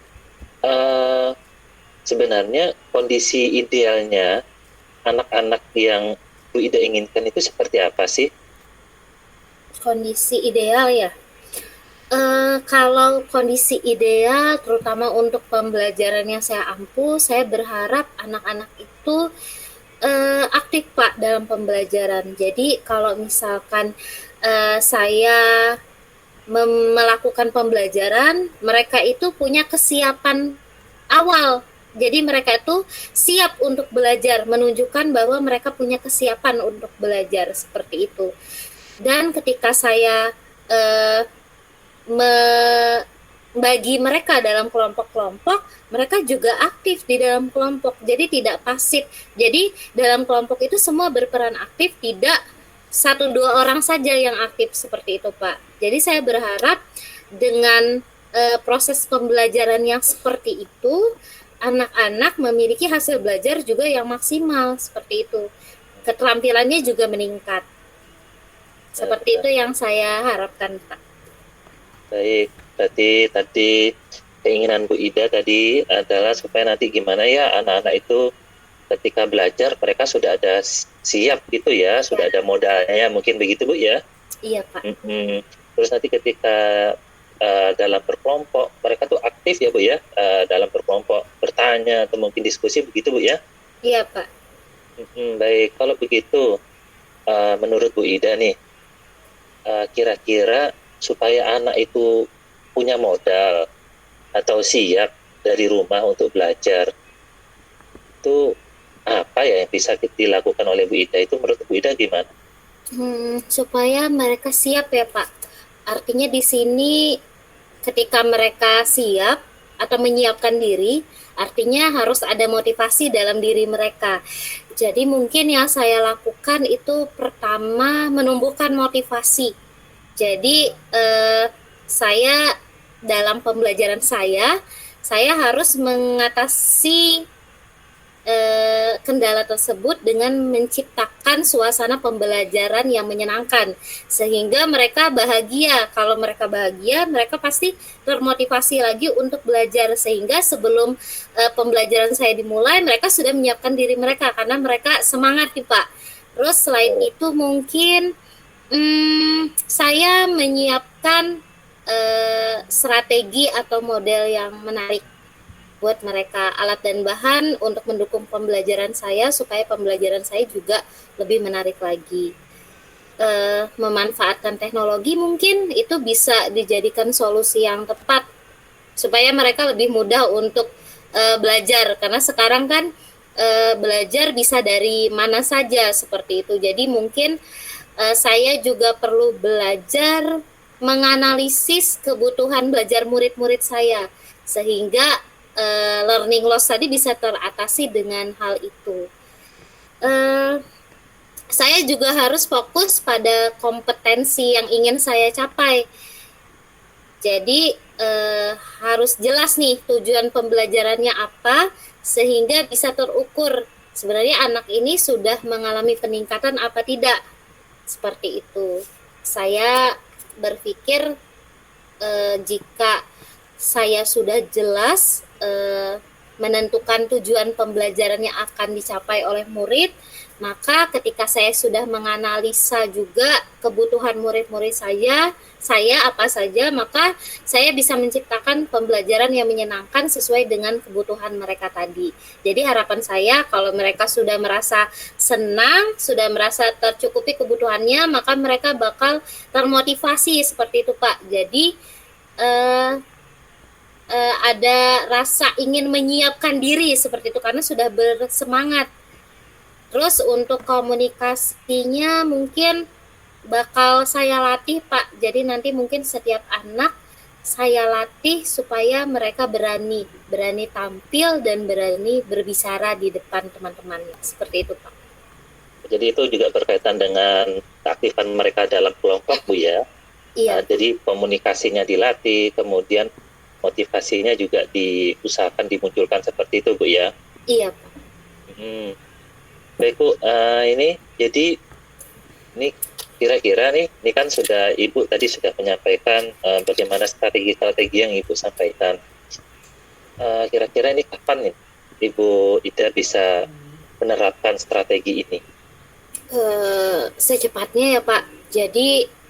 sebenarnya kondisi idealnya anak-anak yang Bu Ida inginkan itu seperti apa sih? Kondisi ideal ya. Kalau kondisi ideal, terutama untuk pembelajaran yang saya ampuh, saya berharap anak-anak itu aktif Pak dalam pembelajaran. Jadi kalau misalkan saya melakukan pembelajaran, mereka itu punya kesiapan awal. Jadi mereka itu siap untuk belajar, menunjukkan bahwa mereka punya kesiapan untuk belajar seperti itu. Dan ketika saya membagi mereka dalam kelompok-kelompok, mereka juga aktif di dalam kelompok, jadi tidak pasif. Jadi dalam kelompok itu semua berperan aktif, tidak 1-2 orang saja yang aktif seperti itu Pak. Jadi saya berharap dengan proses pembelajaran yang seperti itu, anak-anak memiliki hasil belajar juga yang maksimal seperti itu. Keterampilannya juga meningkat. Seperti itu yang saya harapkan Pak. Baik, berarti tadi keinginan Bu Ida tadi adalah supaya nanti gimana ya anak-anak itu ketika belajar mereka sudah ada siap gitu ya, sudah ada modalnya, mungkin begitu Bu ya. Iya Pak. Terus nanti ketika dalam berkelompok mereka tuh aktif ya Bu ya, dalam berkelompok bertanya atau mungkin diskusi begitu Bu ya. Iya Pak. Baik, kalau begitu menurut Bu Ida nih kira-kira supaya anak itu punya modal atau siap dari rumah untuk belajar, itu apa ya yang bisa dilakukan oleh Bu Ida? Itu menurut Bu Ida gimana? Supaya mereka siap ya Pak. Artinya di sini ketika mereka siap atau menyiapkan diri, artinya harus ada motivasi dalam diri mereka. Jadi mungkin yang saya lakukan itu pertama menumbuhkan motivasi. Jadi saya dalam pembelajaran saya harus mengatasi kendala tersebut dengan menciptakan suasana pembelajaran yang menyenangkan sehingga mereka bahagia. Kalau mereka bahagia, mereka pasti termotivasi lagi untuk belajar sehingga sebelum pembelajaran saya dimulai, mereka sudah menyiapkan diri mereka karena mereka semangat nih Pak. Terus selain itu mungkin Saya menyiapkan strategi atau model yang menarik buat mereka, alat dan bahan untuk mendukung pembelajaran saya supaya pembelajaran saya juga lebih menarik lagi. Memanfaatkan teknologi mungkin itu bisa dijadikan solusi yang tepat supaya mereka lebih mudah untuk belajar, karena sekarang kan belajar bisa dari mana saja seperti itu. Jadi mungkin saya juga perlu belajar menganalisis kebutuhan belajar murid-murid saya sehingga learning loss tadi bisa teratasi dengan hal itu. Saya juga harus fokus pada kompetensi yang ingin saya capai. Jadi harus jelas nih tujuan pembelajarannya apa sehingga bisa terukur sebenarnya anak ini sudah mengalami peningkatan apa tidak. Seperti itu. Saya berpikir jika saya sudah jelas menentukan tujuan pembelajaran yang akan dicapai oleh murid, maka ketika saya sudah menganalisa juga kebutuhan murid-murid saya apa saja, maka saya bisa menciptakan pembelajaran yang menyenangkan sesuai dengan kebutuhan mereka tadi. Jadi harapan saya kalau mereka sudah merasa senang, sudah merasa tercukupi kebutuhannya, maka mereka bakal termotivasi seperti itu, Pak. Jadi ada rasa ingin menyiapkan diri seperti itu karena sudah bersemangat. Terus untuk komunikasinya mungkin bakal saya latih, Pak. Jadi nanti mungkin setiap anak saya latih supaya mereka berani tampil dan berani berbicara di depan teman-temannya. Seperti itu, Pak. Jadi itu juga berkaitan dengan keaktifan mereka dalam kelompok, Bu ya. Iya. Jadi komunikasinya dilatih, kemudian motivasinya juga diusahakan dimunculkan seperti itu, Bu ya. Iya, Pak. Baik, Bu. Ini jadi ini kira-kira nih, ini kan sudah Ibu tadi sudah menyampaikan bagaimana strategi-strategi yang Ibu sampaikan. Kira-kira ini kapan nih Ibu Ida bisa menerapkan strategi ini? Secepatnya ya, Pak. Jadi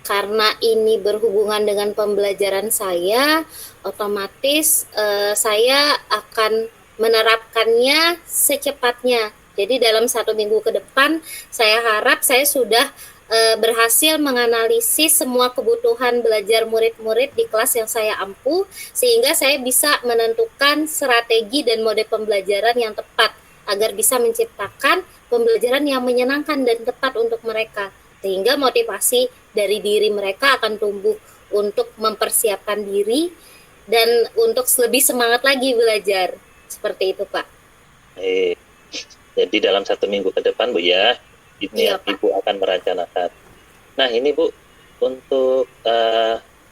karena ini berhubungan dengan pembelajaran saya, otomatis saya akan menerapkannya secepatnya. Jadi dalam 1 minggu ke depan, saya harap saya sudah berhasil menganalisis semua kebutuhan belajar murid-murid di kelas yang saya ampu, sehingga saya bisa menentukan strategi dan mode pembelajaran yang tepat, agar bisa menciptakan pembelajaran yang menyenangkan dan tepat untuk mereka. Sehingga motivasi dari diri mereka akan tumbuh untuk mempersiapkan diri dan untuk lebih semangat lagi belajar. Seperti itu, Pak. Jadi dalam 1 minggu ke depan, Bu ya, ini Iya, Pak. Ibu akan merencanakan. Nah ini, Bu, untuk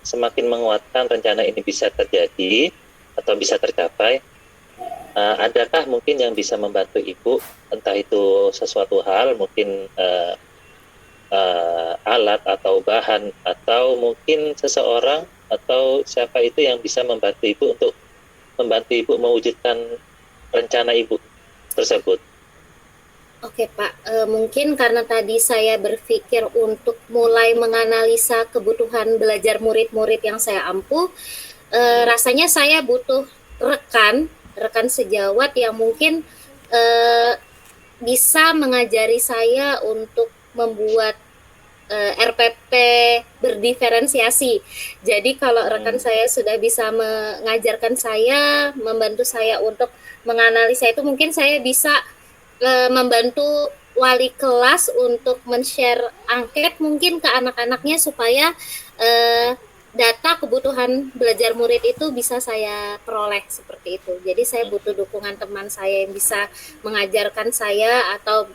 semakin menguatkan rencana ini bisa terjadi atau bisa tercapai, adakah mungkin yang bisa membantu Ibu, entah itu sesuatu hal, mungkin alat atau bahan, atau mungkin seseorang atau siapa itu yang bisa membantu Ibu untuk membantu Ibu mewujudkan rencana Ibu tersebut? Oke, Pak, mungkin karena tadi saya berpikir untuk mulai menganalisa kebutuhan belajar murid-murid yang saya ampu, rasanya saya butuh rekan sejawat yang mungkin bisa mengajari saya untuk membuat RPP berdiferensiasi. Jadi kalau rekan saya sudah bisa mengajarkan saya, membantu saya untuk menganalisa itu, mungkin saya bisa membantu wali kelas untuk men-share angket mungkin ke anak-anaknya supaya data kebutuhan belajar murid itu bisa saya peroleh seperti itu. Jadi saya butuh dukungan teman saya yang bisa mengajarkan saya atau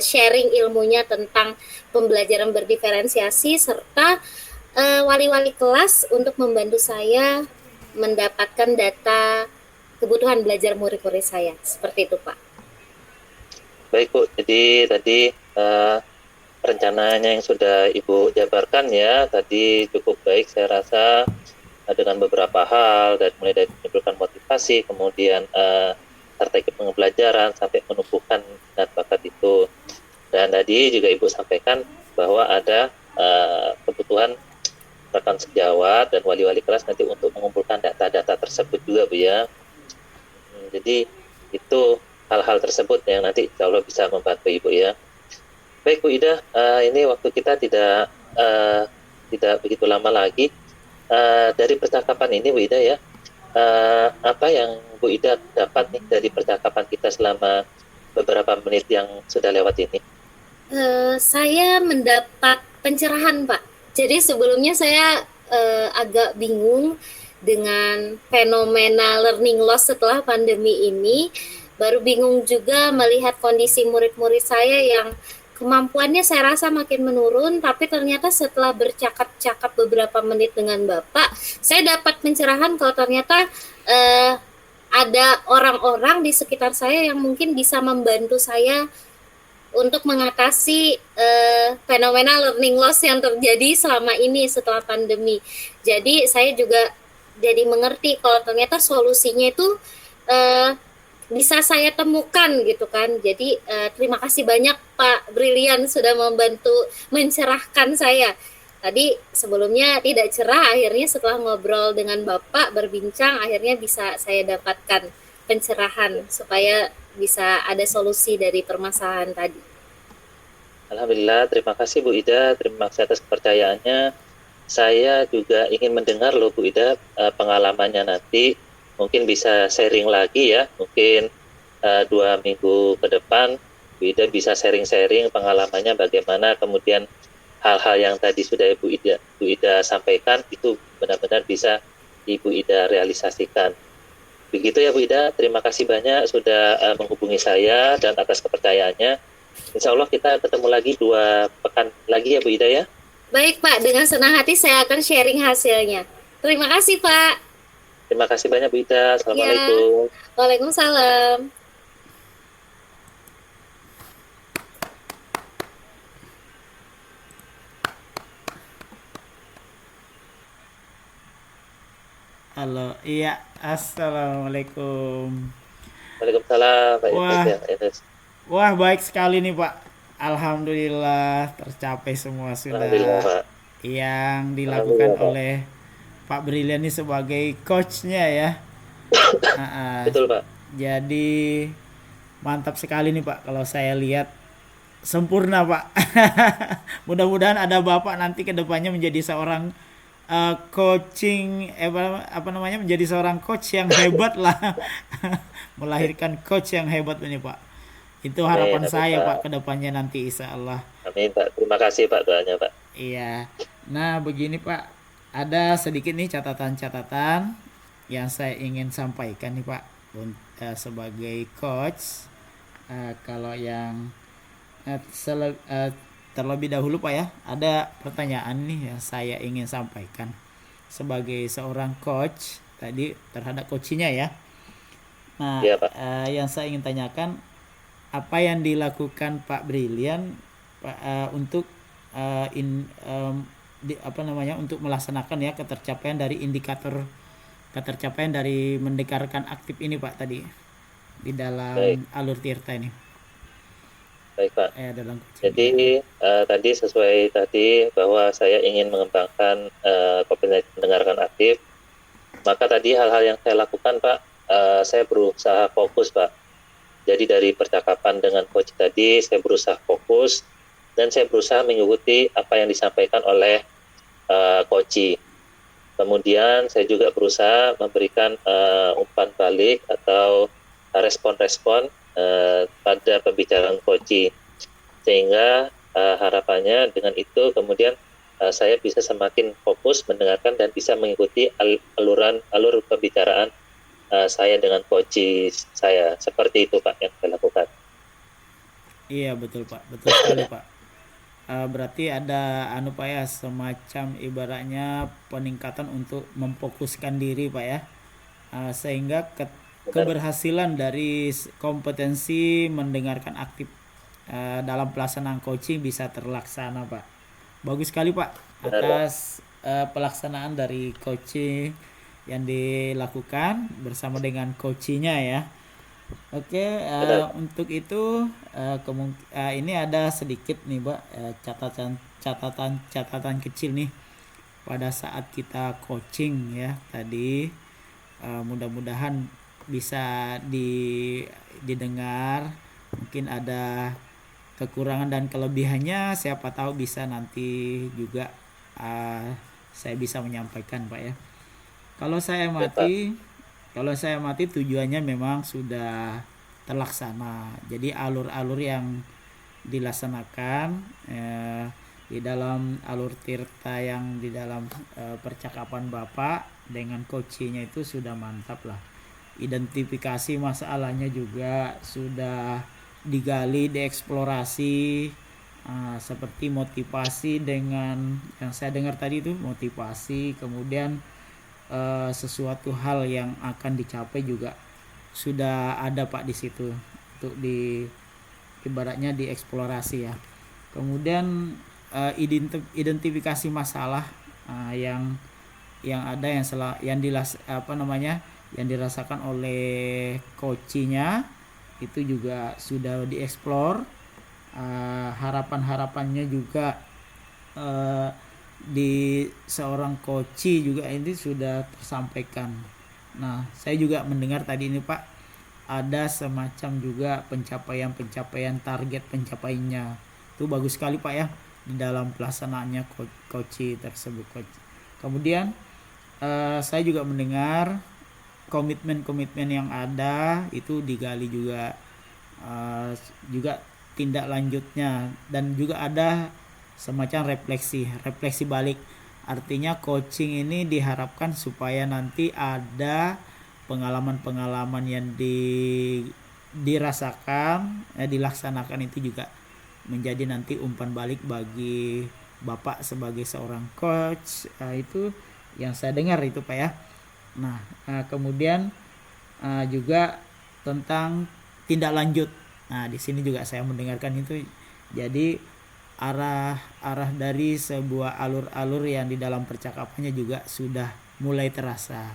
sharing ilmunya tentang pembelajaran berdiferensiasi, serta wali-wali kelas untuk membantu saya mendapatkan data kebutuhan belajar murid-murid saya. Seperti itu, Pak. Baik, Bu, jadi tadi rencananya yang sudah Ibu jabarkan ya, tadi cukup baik saya rasa, dengan beberapa hal, dan mulai dari menimbulkan motivasi, kemudian strategi pembelajaran, sampai menumbuhkan minat bakat itu. Dan tadi juga Ibu sampaikan bahwa ada kebutuhan rekan sejawat dan wali-wali kelas nanti untuk mengumpulkan data-data tersebut juga Bu ya. Jadi itu hal-hal tersebut yang nanti insya Allah bisa membantu Ibu ya. Baik Bu Ida, ini waktu kita tidak begitu lama lagi. Dari percakapan ini Bu Ida ya, apa yang Bu Ida dapat nih dari percakapan kita selama beberapa menit yang sudah lewat ini? Saya mendapat pencerahan, Pak. Jadi sebelumnya saya agak bingung dengan fenomena learning loss setelah pandemi ini. Baru bingung juga melihat kondisi murid-murid saya yang kemampuannya saya rasa makin menurun, tapi ternyata setelah bercakap-cakap beberapa menit dengan Bapak, saya dapat pencerahan kalau ternyata ada orang-orang di sekitar saya yang mungkin bisa membantu saya untuk mengatasi fenomena learning loss yang terjadi selama ini setelah pandemi. Jadi saya juga jadi mengerti kalau ternyata solusinya itu bisa saya temukan gitu kan. Jadi terima kasih banyak Pak Brilian sudah membantu mencerahkan saya. Tadi sebelumnya tidak cerah, akhirnya setelah ngobrol dengan Bapak, berbincang, akhirnya bisa saya dapatkan pencerahan supaya bisa ada solusi dari permasalahan tadi. Alhamdulillah, terima kasih Bu Ida, terima kasih atas kepercayaannya. Saya juga ingin mendengar loh Bu Ida pengalamannya nanti. Mungkin bisa sharing lagi ya, mungkin 2 minggu ke depan Bu Ida bisa sharing-sharing pengalamannya bagaimana, kemudian hal-hal yang tadi sudah Bu Ida sampaikan itu benar-benar bisa Ibu Ida realisasikan. Begitu ya Bu Ida, terima kasih banyak sudah menghubungi saya dan atas kepercayaannya. Insya Allah kita ketemu lagi 2 pekan lagi ya Bu Ida ya. Baik Pak, dengan senang hati saya akan sharing hasilnya. Terima kasih Pak. Terima kasih banyak Bu Ida. Assalamualaikum. Waalaikumsalam. Halo, iya, assalamualaikum. Waalaikumsalam Pak Wah, Enes. wah baik sekali nih Pak. Alhamdulillah tercapai semua Alhamdulillah sudah Pak. yang dilakukan Alhamdulillah Pak. oleh Pak Brilian ini sebagai coachnya ya. Betul Pak. Jadi mantap sekali nih Pak kalau saya lihat sempurna Pak. Mudah-mudahan ada Bapak nanti ke depannya menjadi seorang coaching apa namanya menjadi seorang coach yang hebat lah. Melahirkan coach yang hebat ini Pak. Itu harapan Amin, saya Pak. Pak ke depannya nanti insya Allah. Amin Pak. Terima kasih Pak doanya Pak. Iya. Nah begini Pak, ada sedikit nih catatan-catatan yang saya ingin sampaikan nih Pak sebagai coach. Kalau yang terlebih dahulu Pak ya, ada pertanyaan nih yang saya ingin sampaikan sebagai seorang coach tadi terhadap coachingnya ya. Nah, Iya Pak. yang saya ingin tanyakan, apa yang dilakukan Pak Brilian untuk untuk melaksanakan ya ketercapaian dari indikator ketercapaian dari mendekatkan aktif ini Pak tadi di dalam alur Tirta ini. Baik Pak. Dalam Jadi tadi sesuai tadi bahwa saya ingin mengembangkan kompetensi mendengarkan aktif, maka tadi hal-hal yang saya lakukan Pak, saya berusaha fokus Pak. Jadi dari percakapan dengan coach tadi saya berusaha fokus dan saya berusaha mengikuti apa yang disampaikan oleh coach. Kemudian saya juga berusaha memberikan umpan balik atau respon-respon pada pembicaraan coach, sehingga harapannya dengan itu kemudian saya bisa semakin fokus mendengarkan dan bisa mengikuti alur pembicaraan saya dengan coach saya. Seperti itu Pak yang saya lakukan. Iya betul Pak, betul sekali Pak. Berarti ada Pak ya, semacam ibaratnya peningkatan untuk memfokuskan diri Pak ya, sehingga keberhasilan dari kompetensi mendengarkan aktif dalam pelaksanaan coaching bisa terlaksana Pak. Bagus sekali Pak atas pelaksanaan dari coaching yang dilakukan bersama dengan coachingnya ya. Oke, Benar. untuk itu ini ada sedikit nih, Mbak, catatan kecil nih pada saat kita coaching ya tadi. Mudah-mudahan bisa didengar. Mungkin ada kekurangan dan kelebihannya, siapa tahu bisa nanti juga saya bisa menyampaikan, Pak ya. Kalau saya Ya, Pak. amati, tujuannya memang sudah terlaksana. Jadi alur-alur yang dilaksanakan di dalam alur tirta yang di dalam percakapan Bapak dengan coachnya itu sudah mantap lah. Identifikasi masalahnya juga sudah digali, dieksplorasi, seperti motivasi dengan yang saya dengar tadi itu motivasi, kemudian sesuatu hal yang akan dicapai juga sudah ada Pak di situ untuk ibaratnya dieksplorasi ya. Kemudian identifikasi masalah yang ada yang dirasakan oleh coachnya itu juga sudah dieksplor. Harapan-harapannya juga di seorang coach juga ini sudah tersampaikan. Nah, saya juga mendengar tadi ini Pak, ada semacam juga pencapaian target pencapaiannya. Itu bagus sekali Pak ya di dalam pelaksanaannya coach tersebut. Kemudian saya juga mendengar komitmen-komitmen yang ada itu digali juga tindak lanjutnya, dan juga ada semacam refleksi balik. Artinya coaching ini diharapkan supaya nanti ada pengalaman-pengalaman yang dirasakan dilaksanakan itu juga menjadi nanti umpan balik bagi Bapak sebagai seorang coach. Itu yang saya dengar itu Pak ya. Nah, kemudian juga tentang tindak lanjut. Nah, di sini juga saya mendengarkan itu. Jadi arah dari sebuah alur-alur yang di dalam percakapannya juga sudah mulai terasa.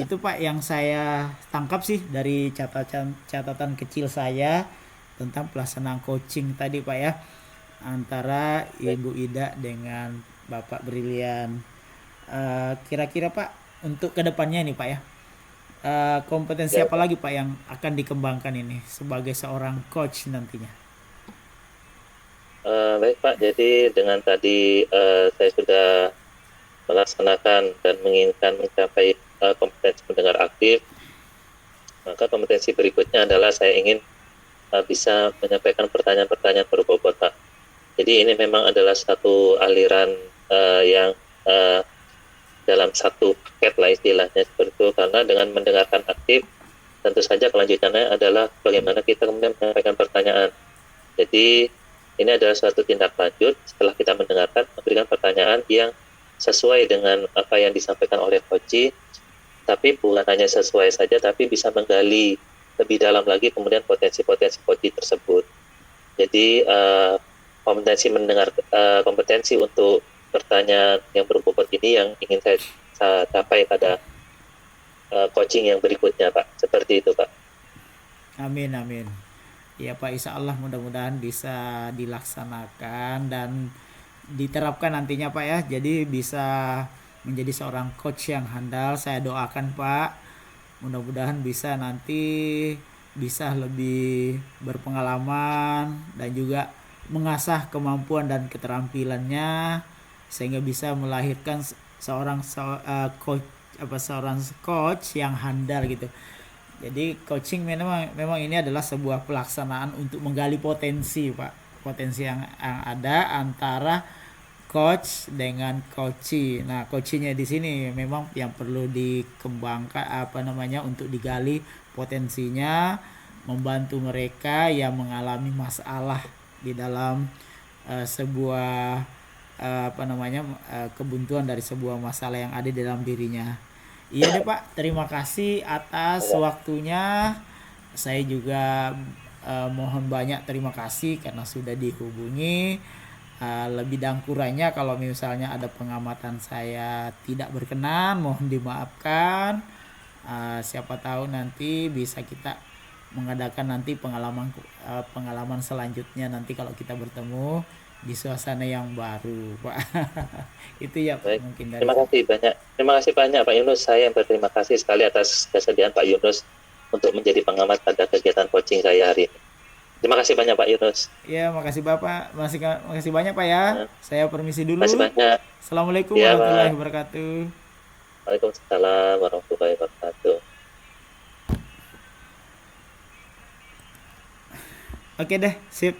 Itu Pak yang saya tangkap sih dari catatan kecil saya tentang pelaksanaan coaching tadi Pak ya, antara Ibu Ida dengan Bapak Brilian. Kira-kira Pak untuk kedepannya nih Pak ya, kompetensi Ya, apa lagi Pak yang akan dikembangkan ini sebagai seorang coach nantinya? Baik Pak, jadi dengan tadi saya sudah melaksanakan dan menginginkan mencapai kompetensi mendengar aktif, maka kompetensi berikutnya adalah saya ingin bisa menyampaikan pertanyaan-pertanyaan berbobot Pak. Jadi ini memang adalah satu aliran yang dalam satu paket lah istilahnya seperti itu, karena dengan mendengarkan aktif tentu saja kelanjutannya adalah bagaimana kita kemudian menyampaikan pertanyaan. Jadi ini adalah suatu tindak lanjut setelah kita mendengarkan, memberikan pertanyaan yang sesuai dengan apa yang disampaikan oleh coach, tapi bukan hanya sesuai saja, tapi bisa menggali lebih dalam lagi kemudian potensi-potensi coach tersebut. Jadi kompetensi untuk pertanyaan yang berbobot ini yang ingin saya capai pada coaching yang berikutnya Pak. Seperti itu Pak. Amin. Ya Pak, insya Allah mudah-mudahan bisa dilaksanakan dan diterapkan nantinya Pak ya. Jadi bisa menjadi seorang coach yang handal. Saya doakan Pak, mudah-mudahan bisa nanti bisa lebih berpengalaman dan juga mengasah kemampuan dan keterampilannya sehingga bisa melahirkan seorang coach yang handal gitu. Jadi coaching memang ini adalah sebuah pelaksanaan untuk menggali potensi Pak, potensi yang ada antara coach dengan coachee. Nah, coachee-nya di sini memang yang perlu dikembangkan untuk digali potensinya, membantu mereka yang mengalami masalah di dalam sebuah kebuntuan dari sebuah masalah yang ada di dalam dirinya. Iya deh Pak, terima kasih atas waktunya. Saya juga mohon banyak terima kasih karena sudah dihubungi. Lebih dan kurangnya kalau misalnya ada pengamatan saya tidak berkenan, mohon dimaafkan. siapa tahu nanti bisa kita mengadakan nanti pengalaman selanjutnya nanti kalau kita bertemu di suasana yang baru, Pak. Itu ya Pak, Baik. mungkin dari Terima kasih banyak Pak Yunus. Saya yang berterima kasih sekali atas kesediaan Pak Yunus untuk menjadi pengamat pada kegiatan coaching saya hari ini. Terima kasih banyak Pak Yunus. ya. Makasih Bapak, makasih banyak Pak ya. Saya permisi dulu. Terima kasih banyak. Assalamualaikum Ya, warahmatullahi Pak. wabarakatuh. Waalaikumsalam warahmatullahi wabarakatuh. Oke deh, sip.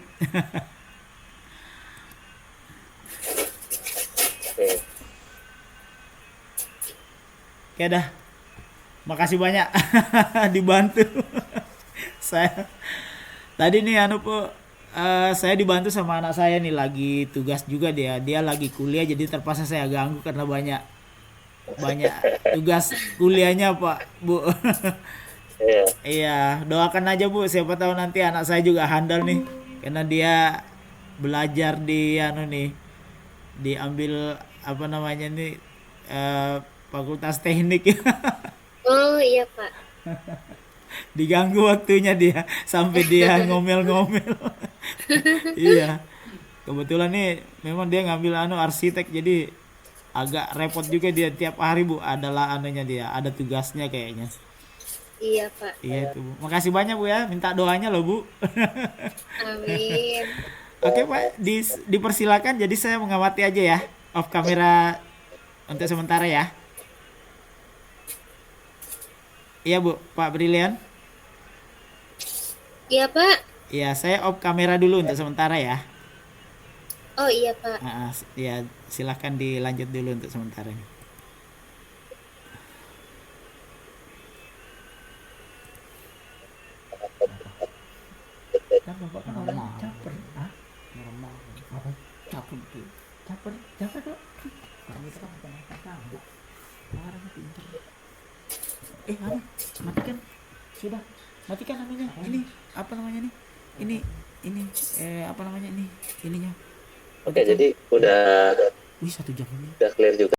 Oke. Oke dah. Makasih banyak dibantu. Saya tadi nih saya dibantu sama anak saya nih, lagi tugas juga dia lagi kuliah, jadi terpaksa saya ganggu karena banyak tugas kuliahnya Pak Bu. Iya. Iya, doakan aja Bu, siapa tahu nanti anak saya juga handal nih, karena dia belajar di diambil apa namanya nih, fakultas teknik. Oh iya Pak. Diganggu waktunya dia sampai dia ngomel-ngomel. Iya, kebetulan nih memang dia ngambil arsitek, jadi agak repot juga dia tiap hari Bu, adalah dia ada tugasnya kayaknya. Iya Pak. Iya itu Bu, makasih banyak Bu ya, minta doanya loh Bu. Amin. Oke Pak, dipersilakan, jadi saya mengamati aja ya, off kamera untuk sementara ya. Iya Bu, Pak Brilian. Iya Pak. Iya, saya off kamera dulu untuk sementara ya. Oh iya Pak. Ya silahkan dilanjut dulu untuk sementara ini. Kan bapak kan orangnya caper. Hah? Normal. Apa? Caper tuh. Caper kok. Kami kan bukan apa-apa. Orangnya pintar. Matikan. Sudah. Matikan anunya. Ini apa namanya nih? Ini apa namanya ini? Ininya. Oke, jadi udah Wih, 1 jam ini. clear juga.